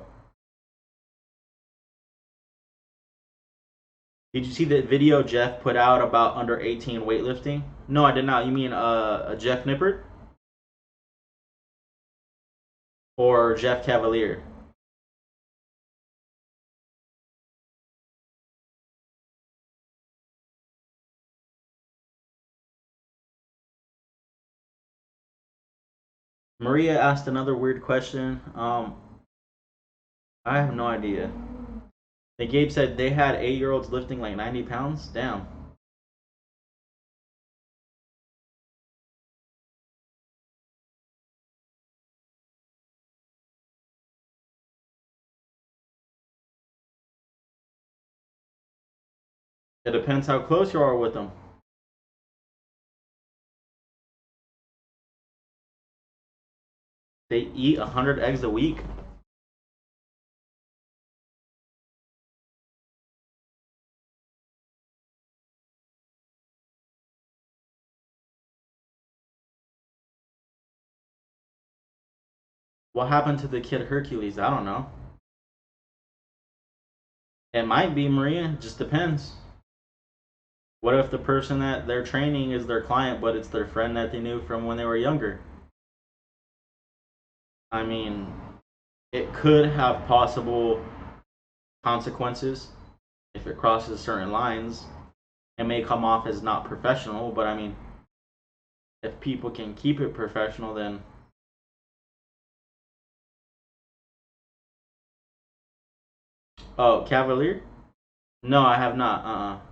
Did you see the video Jeff put out about under 18 weightlifting? No, I did not. You mean Jeff Nippert or Jeff Cavalier? Maria asked another weird question. I have no idea. The Gabe said they had 8-year-olds lifting like 90 pounds. Damn. It depends how close you are with them. They eat 100 eggs a week. What happened to the kid Hercules? I don't know. It might be, Maria. It just depends. What if the person that they're training is their client, but it's their friend that they knew from when they were younger? I mean, it could have possible consequences if it crosses certain lines. It may come off as not professional, but I mean, if people can keep it professional, then. Oh, Cavalier? No, I have not.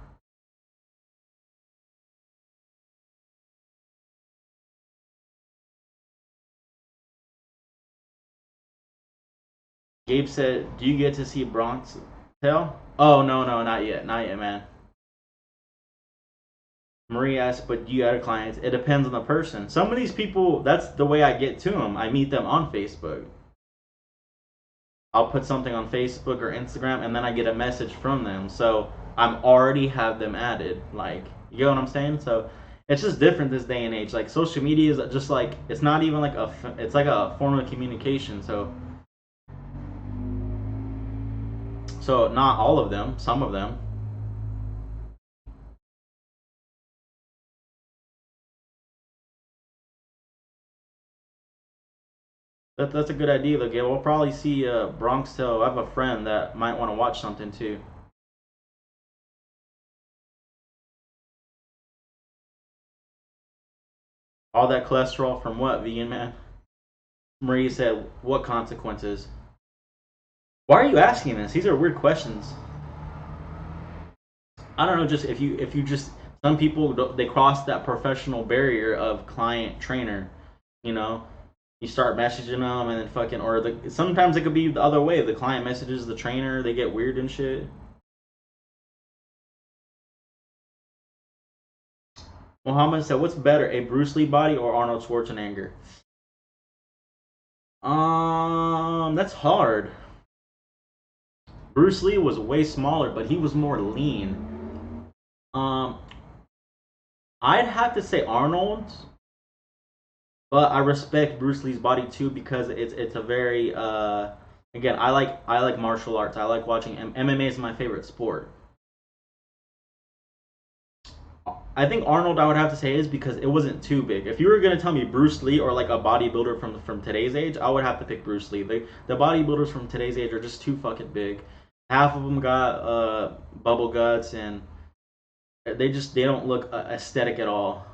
Gabe said, "Do you get to see Bronx tail?" Oh no, not yet, man. Marie asked, "But do you have clients?" It depends on the person. Some of these people, that's the way I get to them. I meet them on Facebook. I'll put something on Facebook or Instagram, and then I get a message from them. So I'm already have them added. Like, you know what I'm saying? So it's just different this day and age. Like, social media is just like, it's not even like it's like a form of communication. So not all of them, some of them. That's a good idea. Look, yeah, we'll probably see Bronx Tale. I have a friend that might want to watch something too. All that cholesterol from what, vegan man? Marie said, "What consequences?" Why are you asking this? These are weird questions. I don't know. Just if you just some people they cross that professional barrier of client trainer. You know, you start messaging them and then fucking sometimes it could be the other way. The client messages the trainer. They get weird and shit. Muhammad said, "What's better, a Bruce Lee body or Arnold Schwarzenegger?" That's hard. Bruce Lee was way smaller, but he was more lean. Um, I'd have to say Arnold, but I respect Bruce Lee's body too because it's a very again I like martial arts. I like watching MMA is my favorite sport. I think Arnold I would have to say is because it wasn't too big. If you were gonna tell me Bruce Lee or like a bodybuilder from today's age, I would have to pick Bruce Lee. The bodybuilders from today's age are just too fucking big. Half of them got bubble guts and they don't look aesthetic at all.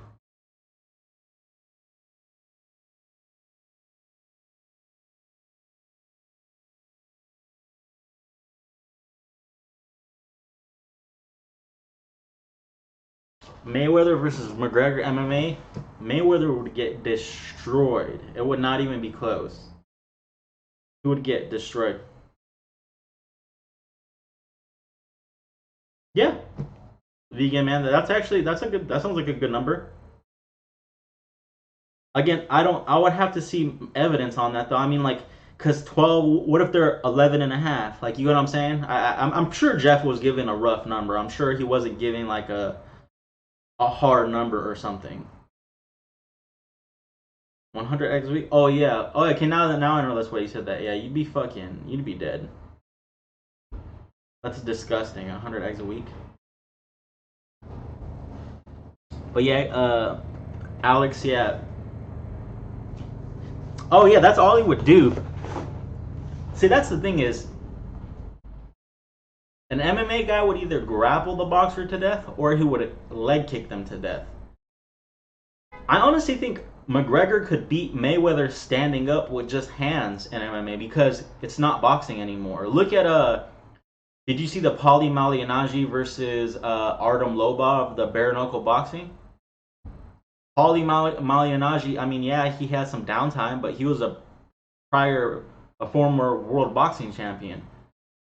Mayweather versus McGregor MMA, Mayweather would get destroyed. It would not even be close. He would get destroyed. Yeah, vegan man. That sounds like a good number. Again, I don't. I would have to see evidence on that though. I mean, like, cause 12. What if they're 11 and a half? Like, you know what I'm saying? I'm sure Jeff was giving a rough number. I'm sure he wasn't giving like a hard number or something. 100 eggs a week? Oh yeah. Oh, okay. Now I know that's why you said that. Yeah, you'd be dead. That's disgusting. 100 eggs a week. But yeah, Alex, yeah. Oh yeah, that's all he would do. See, that's the thing is, an MMA guy would either grapple the boxer to death or he would leg kick them to death. I honestly think McGregor could beat Mayweather standing up with just hands in MMA because it's not boxing anymore. Look at did you see the Paulie Malignaggi versus Artem Lobov, the bare knuckle boxing? Paulie Malignaggi, I mean, yeah, he had some downtime, but he was a former world boxing champion,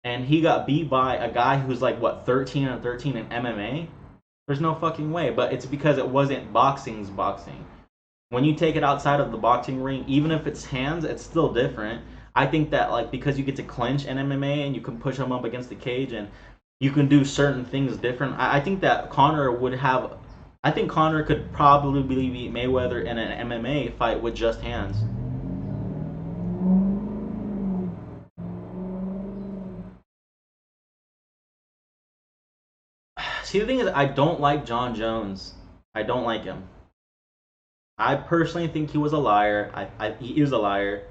and he got beat by a guy who's like what 13-13 in MMA. There's no fucking way, but it's because it wasn't boxing's boxing. When you take it outside of the boxing ring, even if it's hands, it's still different. I think that like because you get to clinch in MMA and you can push them up against the cage and you can do certain things different. I think that Conor would have. I think Conor could probably beat Mayweather in an MMA fight with just hands. See, the thing is, I don't like Jon Jones. I don't like him. I personally think he was a liar. He was a liar.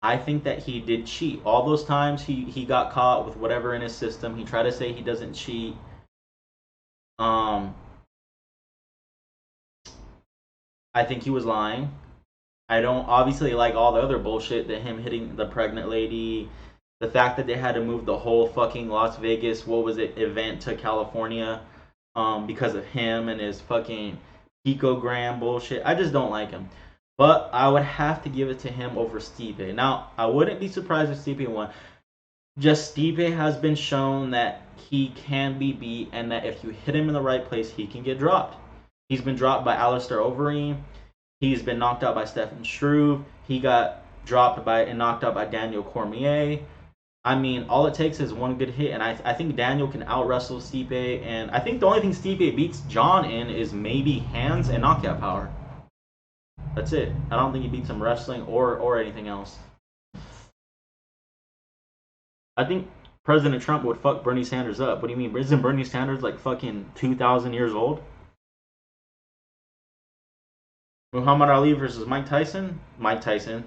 I think that he did cheat. All those times he got caught with whatever in his system, he tried to say he doesn't cheat. I think he was lying. I don't obviously like all the other bullshit that him hitting the pregnant lady, the fact that they had to move the whole fucking Las Vegas, what was it, event to California, because of him and his fucking picogram bullshit. I just don't like him. But I would have to give it to him over Stipe. Now, I wouldn't be surprised if Stipe won. Just Stipe has been shown that he can be beat and that if you hit him in the right place, he can get dropped. He's been dropped by Alistair Overeem. He's been knocked out by Stefan Struve. He got dropped by and knocked out by Daniel Cormier. I mean, all it takes is one good hit, and I think Daniel can out-wrestle Stipe, and I think the only thing Stipe beats Jon in is maybe hands and knockout power. That's it. I don't think he beats him wrestling or anything else. I think President Trump would fuck Bernie Sanders up. What do you mean? Isn't Bernie Sanders like fucking 2,000 years old? Muhammad Ali versus Mike Tyson? Mike Tyson.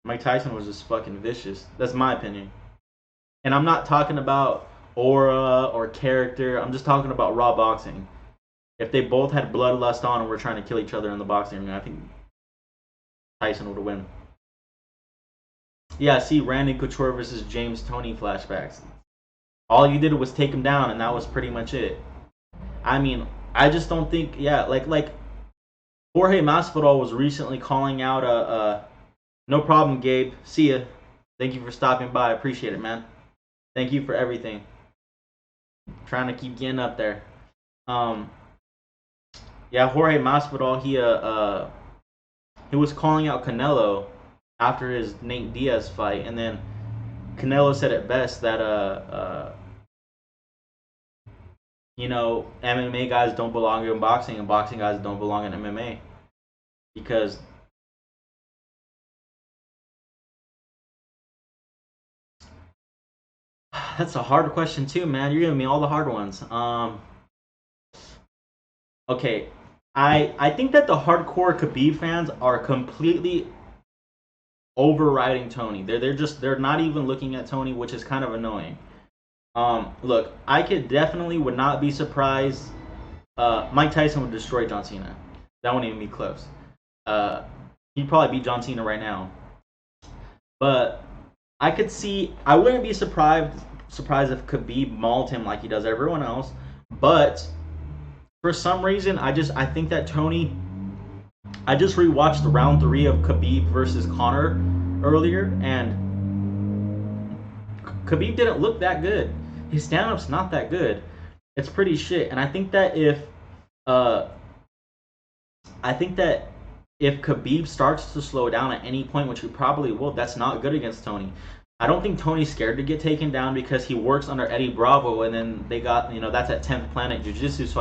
Mike Tyson was just fucking vicious. That's my opinion. And I'm not talking about aura or character. I'm just talking about raw boxing. If they both had bloodlust on and were trying to kill each other in the boxing ring, I think Tyson would win. Yeah, see Randy Couture versus James Toney flashbacks. All you did was take him down, and that was pretty much it. I mean, I just don't think, yeah, like Jorge Masvidal was recently calling out no problem, Gabe. See ya. Thank you for stopping by. I appreciate it, man. Thank you for everything. Trying to keep getting up there. Yeah, Jorge Masvidal, he was calling out Canelo after his Nate Diaz fight, and then Canelo said it best that MMA guys don't belong in boxing, and boxing guys don't belong in MMA because that's a hard question too, man. You're giving me all the hard ones. Okay, I think that the hardcore Khabib fans are completely overriding Tony. They're not even looking at Tony, which is kind of annoying. Look, I would not be surprised. Mike Tyson would destroy John Cena. That wouldn't even be close. He'd probably beat John Cena right now. But I wouldn't be surprised if Khabib mauled him like he does everyone else. But for some reason, I think that Tony. I just rewatched round 3 of Khabib versus Conor earlier, and Khabib didn't look that good. His stand-up's not that good. It's pretty shit. And I think that if Khabib starts to slow down at any point, which he probably will, that's not good against Tony. I don't think Tony's scared to get taken down because he works under Eddie Bravo, and then they got, that's at 10th Planet Jiu-Jitsu. So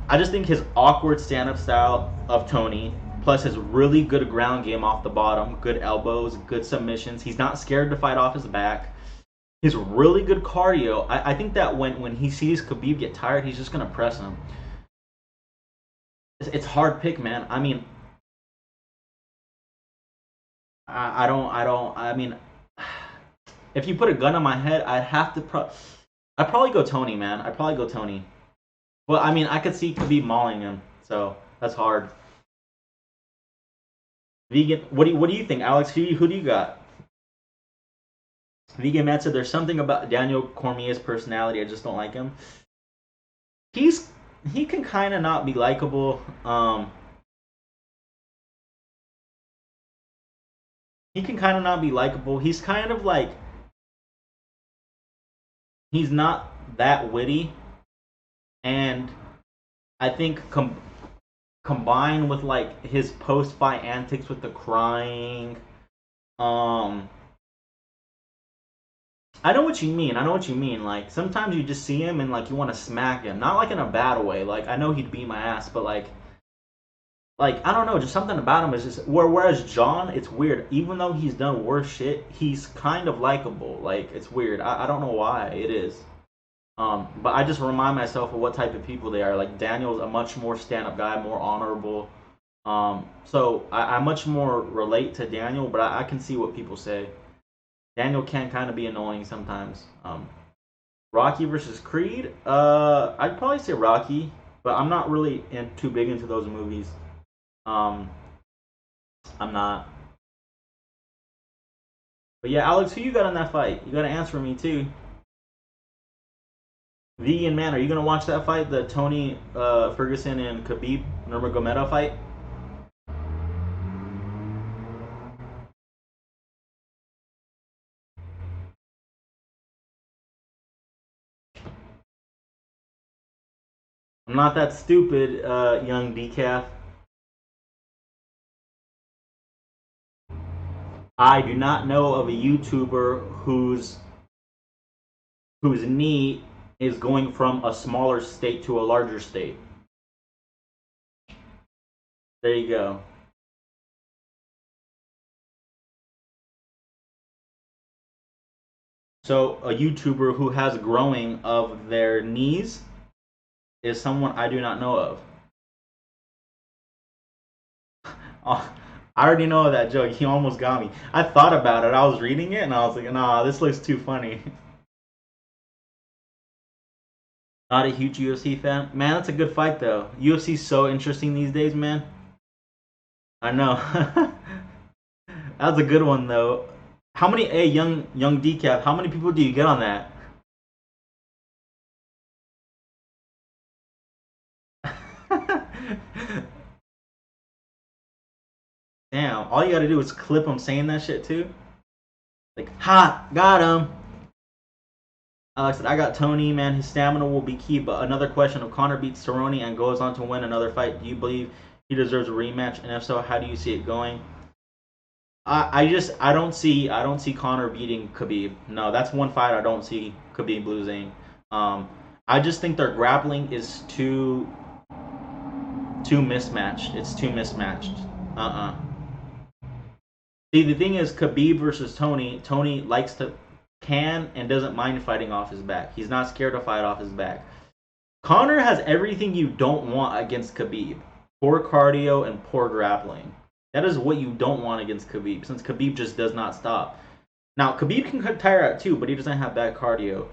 I just think his awkward stand-up style of Tony, plus his really good ground game off the bottom, good elbows, good submissions. He's not scared to fight off his back. His really good cardio. I think that when he sees Khabib get tired, he's just gonna press him. It's hard pick, man. I mean, I mean, if you put a gun on my head, I'd probably go Tony, man. I'd probably go Tony. Well, I mean, I could see Khabib mauling him. So that's hard. Vegan, what do you think, Alex? Who do you got? Vegan Matt said there's something about Daniel Cormier's personality. I just don't like him. He's he can kind of not be likable. He can kind of not be likable. He's kind of like he's not that witty, and I think combined with like his post fight antics with the crying, um, I know what you mean. I know what you mean. Like sometimes you just see him and like you want to smack him, not like in a bad way. Like I know he'd beat my ass, but like I don't know, just something about him is just whereas John, it's weird. Even though he's done worse shit, he's kind of likable. Like it's weird. I don't know why it is. But I just remind myself of what type of people they are. Like Daniel's a much more stand-up guy, more honorable. So I much more relate to Daniel, but I can see what people say. Daniel can kind of be annoying sometimes. Rocky versus Creed. I'd probably say Rocky, but I'm not really too big into those movies. Um, I'm not. But yeah, Alex, who you got in that fight? You got to answer me too. Vegan man, are you gonna watch that fight, the Tony Ferguson and Khabib Nurmagomedov fight? I'm not that stupid, young decaf. I do not know of a YouTuber whose knee is going from a smaller state to a larger state. There you go. So a YouTuber who has growing of their knees is someone I do not know of. Oh, I already know that joke. He almost got me. I thought about it. I was reading it and I was like, nah, this looks too funny. Not a huge UFC fan. Man, that's a good fight though. UFC's so interesting these days, man. I know. That was a good one though. How many young decaf, how many people do you get on that? Damn, all you gotta do is clip him saying that shit too. Like, ha, got him. Alex said, I got Tony, man. His stamina will be key. But another question: if Conor beats Cerrone and goes on to win another fight, do you believe he deserves a rematch? And if so, how do you see it going? I don't see Conor beating Khabib. No, that's one fight I don't see Khabib losing. I just think their grappling is too mismatched. It's too mismatched. See, the thing is, Khabib versus Tony. Tony likes to can and doesn't mind fighting off his back. He's not scared to fight off his back. Conor has everything you don't want against Khabib: poor cardio and poor grappling. That is what you don't want against Khabib, since Khabib just does not stop. Now, Khabib can tire out too, but he doesn't have bad cardio.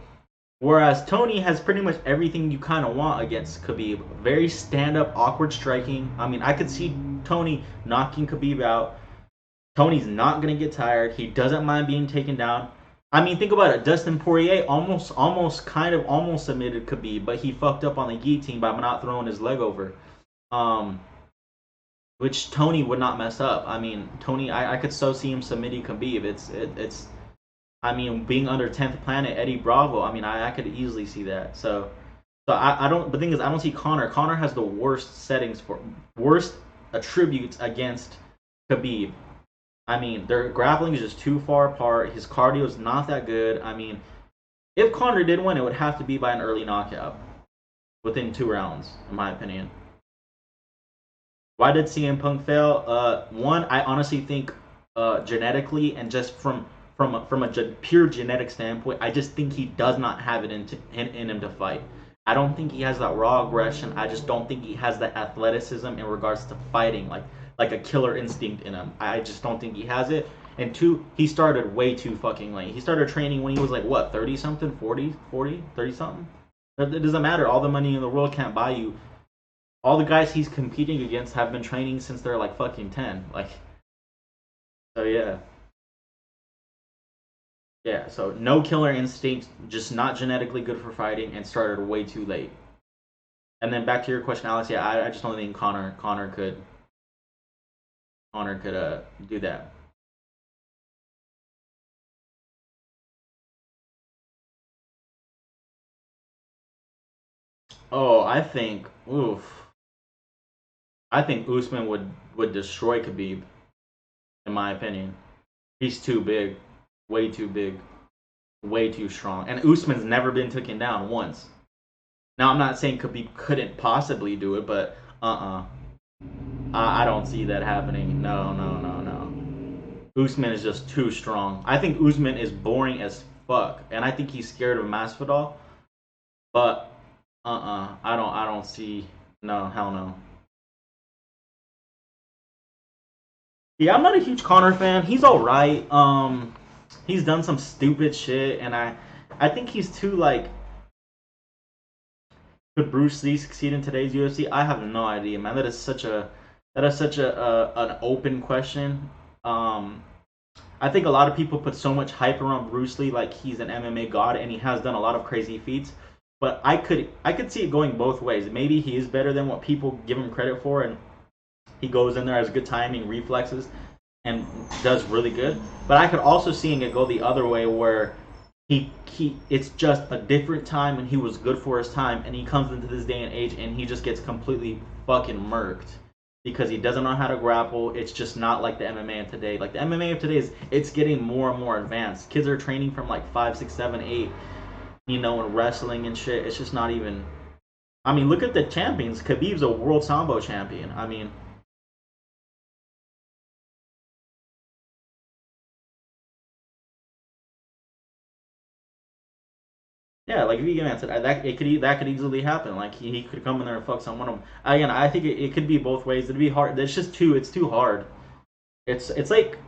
Whereas Tony has pretty much everything you kind of want against Khabib. Very stand-up, awkward striking. I mean, I could see Tony knocking Khabib out. Tony's not gonna get tired. He doesn't mind being taken down. I mean, think about it. Dustin Poirier almost submitted Khabib, but he fucked up on the guillotine by not throwing his leg over. Um, which Tony would not mess up. I mean, Tony, I could so see him submitting Khabib. It's I mean, being under 10th Planet, Eddie Bravo. I mean, I could easily see that. So I don't. The thing is, I don't see Conor. Conor has the worst attributes against Khabib. I mean, their grappling is just too far apart. His cardio is not that good. I mean, if Conor did win, it would have to be by an early knockout within 2 rounds, in my opinion. Why did CM Punk fail? One, I honestly think genetically and just from a pure genetic standpoint, I just think he does not have it in him to fight. I don't think he has that raw aggression. I just don't think he has that athleticism in regards to fighting, like a killer instinct in him. I just don't think he has it. And two, he started way too fucking late. He started training when he was like, what, 30 something, 40, 30 something? It doesn't matter. All the money in the world can't buy you all the guys he's competing against have been training since they're like fucking 10. Like, so yeah. Yeah, so no killer instinct, just not genetically good for fighting, and started way too late. And then back to your question, Alex. Yeah, I just don't think Connor could do that. Oh, I think Usman would destroy Khabib, in my opinion. He's too big, way too big, way too strong, and Usman's never been taken down once. Now I'm not saying Khabib couldn't possibly do it, but I don't see that happening. No, no, no, no. Usman is just too strong. I think Usman is boring as fuck, and I think he's scared of Masvidal. But I don't see. No, hell no. Yeah, I'm not a huge Connor fan. He's all right. He's done some stupid shit, and I think he's too like. Could Bruce Lee succeed in today's UFC? I have no idea, man. That is such a an open question. Um, I think a lot of people put so much hype around Bruce Lee, like he's an MMA god, and he has done a lot of crazy feats. But I could see it going both ways. Maybe he is better than what people give him credit for, and he goes in there, has good timing, reflexes, and does really good. But I could also seeing it go the other way where he it's just a different time and he was good for his time and he comes into this day and age and he just gets completely fucking murked because he doesn't know how to grapple. It's just not like the MMA of today. Like the MMA of today is it's getting more and more advanced. Kids are training from like 5, 6, 7, 8, and wrestling and shit. It's just not even. I mean, look at the champions. Khabib's a world sambo champion. I mean, yeah, like if you get answered, that could easily happen. Like he could come in there and fuck someone. Again, I think it could be both ways. It'd be hard. It's too hard. It's like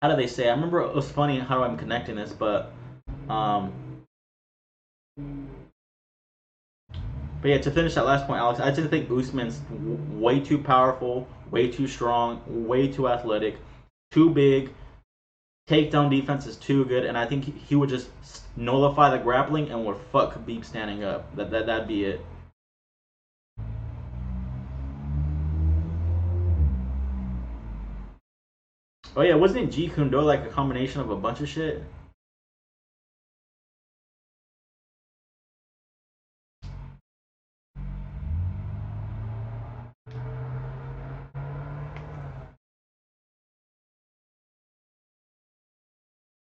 how do they say? I remember it was funny how I'm connecting this, um, but yeah, to finish that last point, Alex, I just think Usman's way too powerful, way too strong, way too athletic, too big. Takedown defense is too good, and I think he would just nullify the grappling and would fuck Khabib standing up. That'd be it. Oh yeah, wasn't Jeet Kune Do like a combination of a bunch of shit?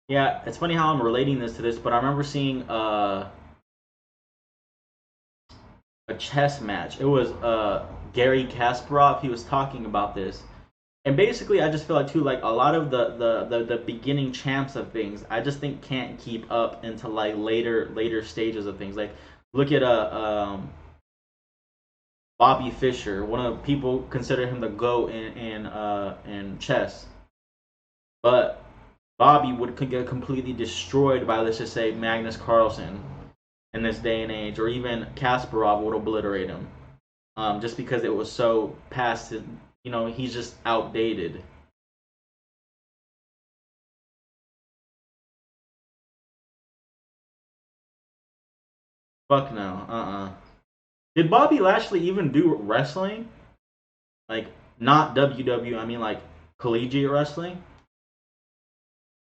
Yeah, it's funny how I'm relating this to this, but I remember seeing a chess match. It was Gary Kasparov. He was talking about this, and basically, I just feel like too, like a lot of the beginning champs of things, I just think can't keep up into like later stages of things. Like look at Bobby Fischer. One of people consider him the GOAT in chess, but Bobby would get completely destroyed by, let's just say, Magnus Carlsen in this day and age, or even Kasparov would obliterate him, just because it was so past. He's just outdated. Fuck no. Did Bobby Lashley even do wrestling? Like not WWE. I mean like collegiate wrestling.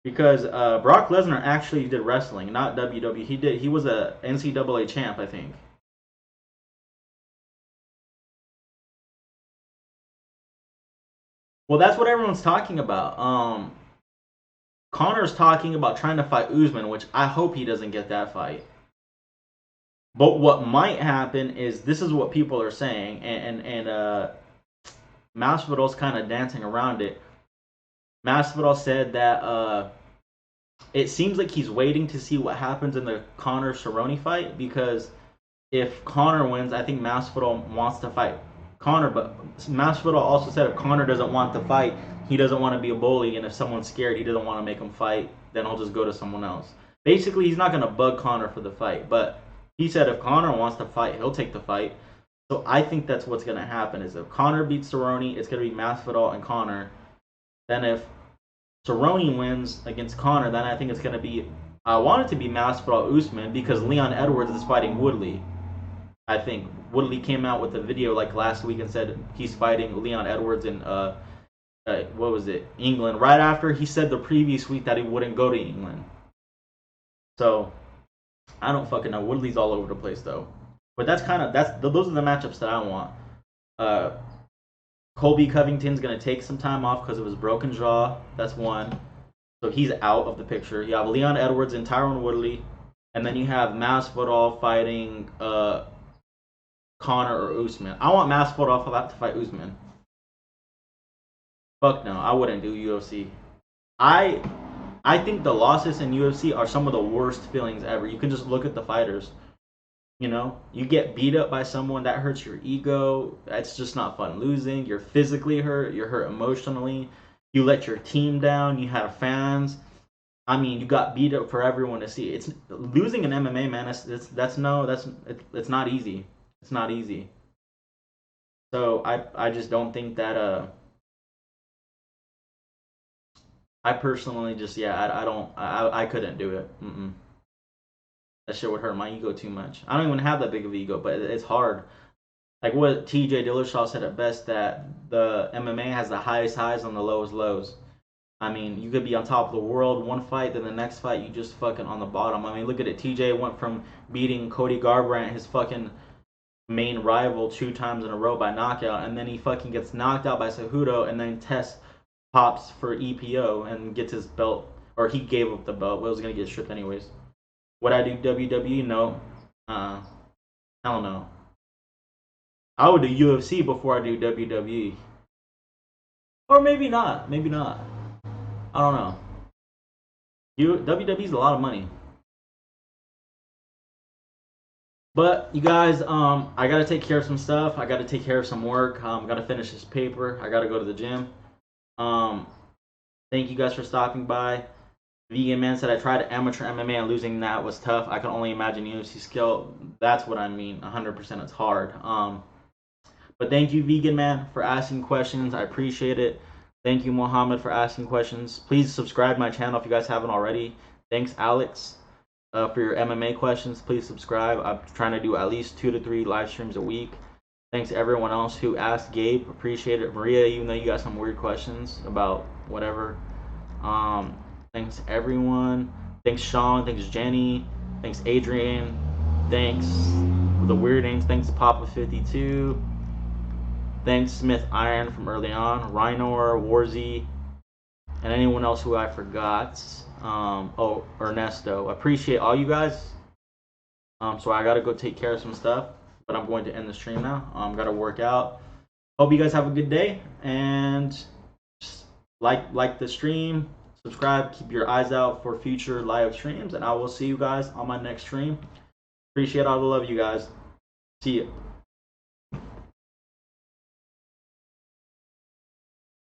Because Brock Lesnar actually did wrestling, not WWE. He was a NCAA champ, I think. Well, that's what everyone's talking about. Connor's talking about trying to fight Usman, which I hope he doesn't get that fight. But what might happen is this is what people are saying, and Masvidal's kind of dancing around it. Masvidal said that it seems like he's waiting to see what happens in the Connor Cerrone fight because if Connor wins, I think Masvidal wants to fight Connor. But Masvidal also said if Connor doesn't want to fight, he doesn't want to be a bully, and if someone's scared, he doesn't want to make him fight. Then he'll just go to someone else. Basically, he's not gonna bug Connor for the fight, but he said if Connor wants to fight, he'll take the fight. So I think that's what's gonna happen. Is if Conor beats Cerrone, it's gonna be Masvidal and Conor. Then if Cerrone wins against Conor, then I think it's gonna be. I want it to be Masvidal Usman because Leon Edwards is fighting Woodley. I think Woodley came out with a video like last week and said he's fighting Leon Edwards in what was it, England, right after he said the previous week that he wouldn't go to England. So I don't fucking know. Woodley's all over the place though. But those are the matchups that I want. Colby Covington's gonna take some time off because of his broken jaw. That's one. So he's out of the picture. You have Leon Edwards and Tyron Woodley, and then you have Masvidal fighting Conor or Usman. I want Masvidal to fight Usman. Fuck no, I wouldn't do UFC. I think the losses in UFC are some of the worst feelings ever. You can just look at the fighters. You know, you get beat up by someone that hurts your ego. It's just not fun losing. You're physically hurt. You're hurt emotionally. You let your team down. You have fans. I mean, you got beat up for everyone to see. It's losing in MMA, man. It's not easy. It's not easy. So I just don't think that I personally just I couldn't do it. That shit would hurt my ego too much. I don't even have that big of an ego, but it's hard. Like what TJ Dillashaw said at best, that the MMA has the highest highs and the lowest lows. I mean, you could be on top of the world one fight, then the next fight you just fucking on the bottom. I mean, look at it. TJ went from beating Cody Garbrandt, his fucking main rival, 2 times in a row by knockout, and then he fucking gets knocked out by Cejudo, and then pops for EPO and gets his belt, or he gave up the belt. Well, it was gonna get stripped anyways. Would I do WWE? No. Hell no. I would do UFC before I do WWE. Or maybe not. Maybe not. I don't know. WWE's a lot of money. But you guys, I gotta take care of some stuff. I gotta take care of some work. Gotta finish this paper. I gotta go to the gym. Thank you guys for stopping by. Vegan Man said I tried amateur MMA and losing that was tough. I can only imagine UFC skill. That's what I mean. 100%, it's hard. But thank you, Vegan Man, for asking questions. I appreciate it. Thank you, Mohammed, for asking questions. Please subscribe to my channel if you guys haven't already. Thanks, Alex, for your MMA questions. Please subscribe. I'm trying to do at least 2 to 3 live streams a week. Thanks to everyone else who asked. Gabe, appreciate it. Maria, even though you got some weird questions about whatever. Thanks everyone. Thanks Sean. Thanks Jenny. Thanks Adrian. Thanks the weird names. Thanks Papa52. Thanks Smith Iron from early on. Rhinor, Warzy, and anyone else who I forgot. Oh, Ernesto. Appreciate all you guys. So I gotta go take care of some stuff, but I'm going to end the stream now. Gotta work out. Hope you guys have a good day, and just like the stream. Subscribe, keep your eyes out for future live streams, and I will see you guys on my next stream. Appreciate all the love, you guys. See you.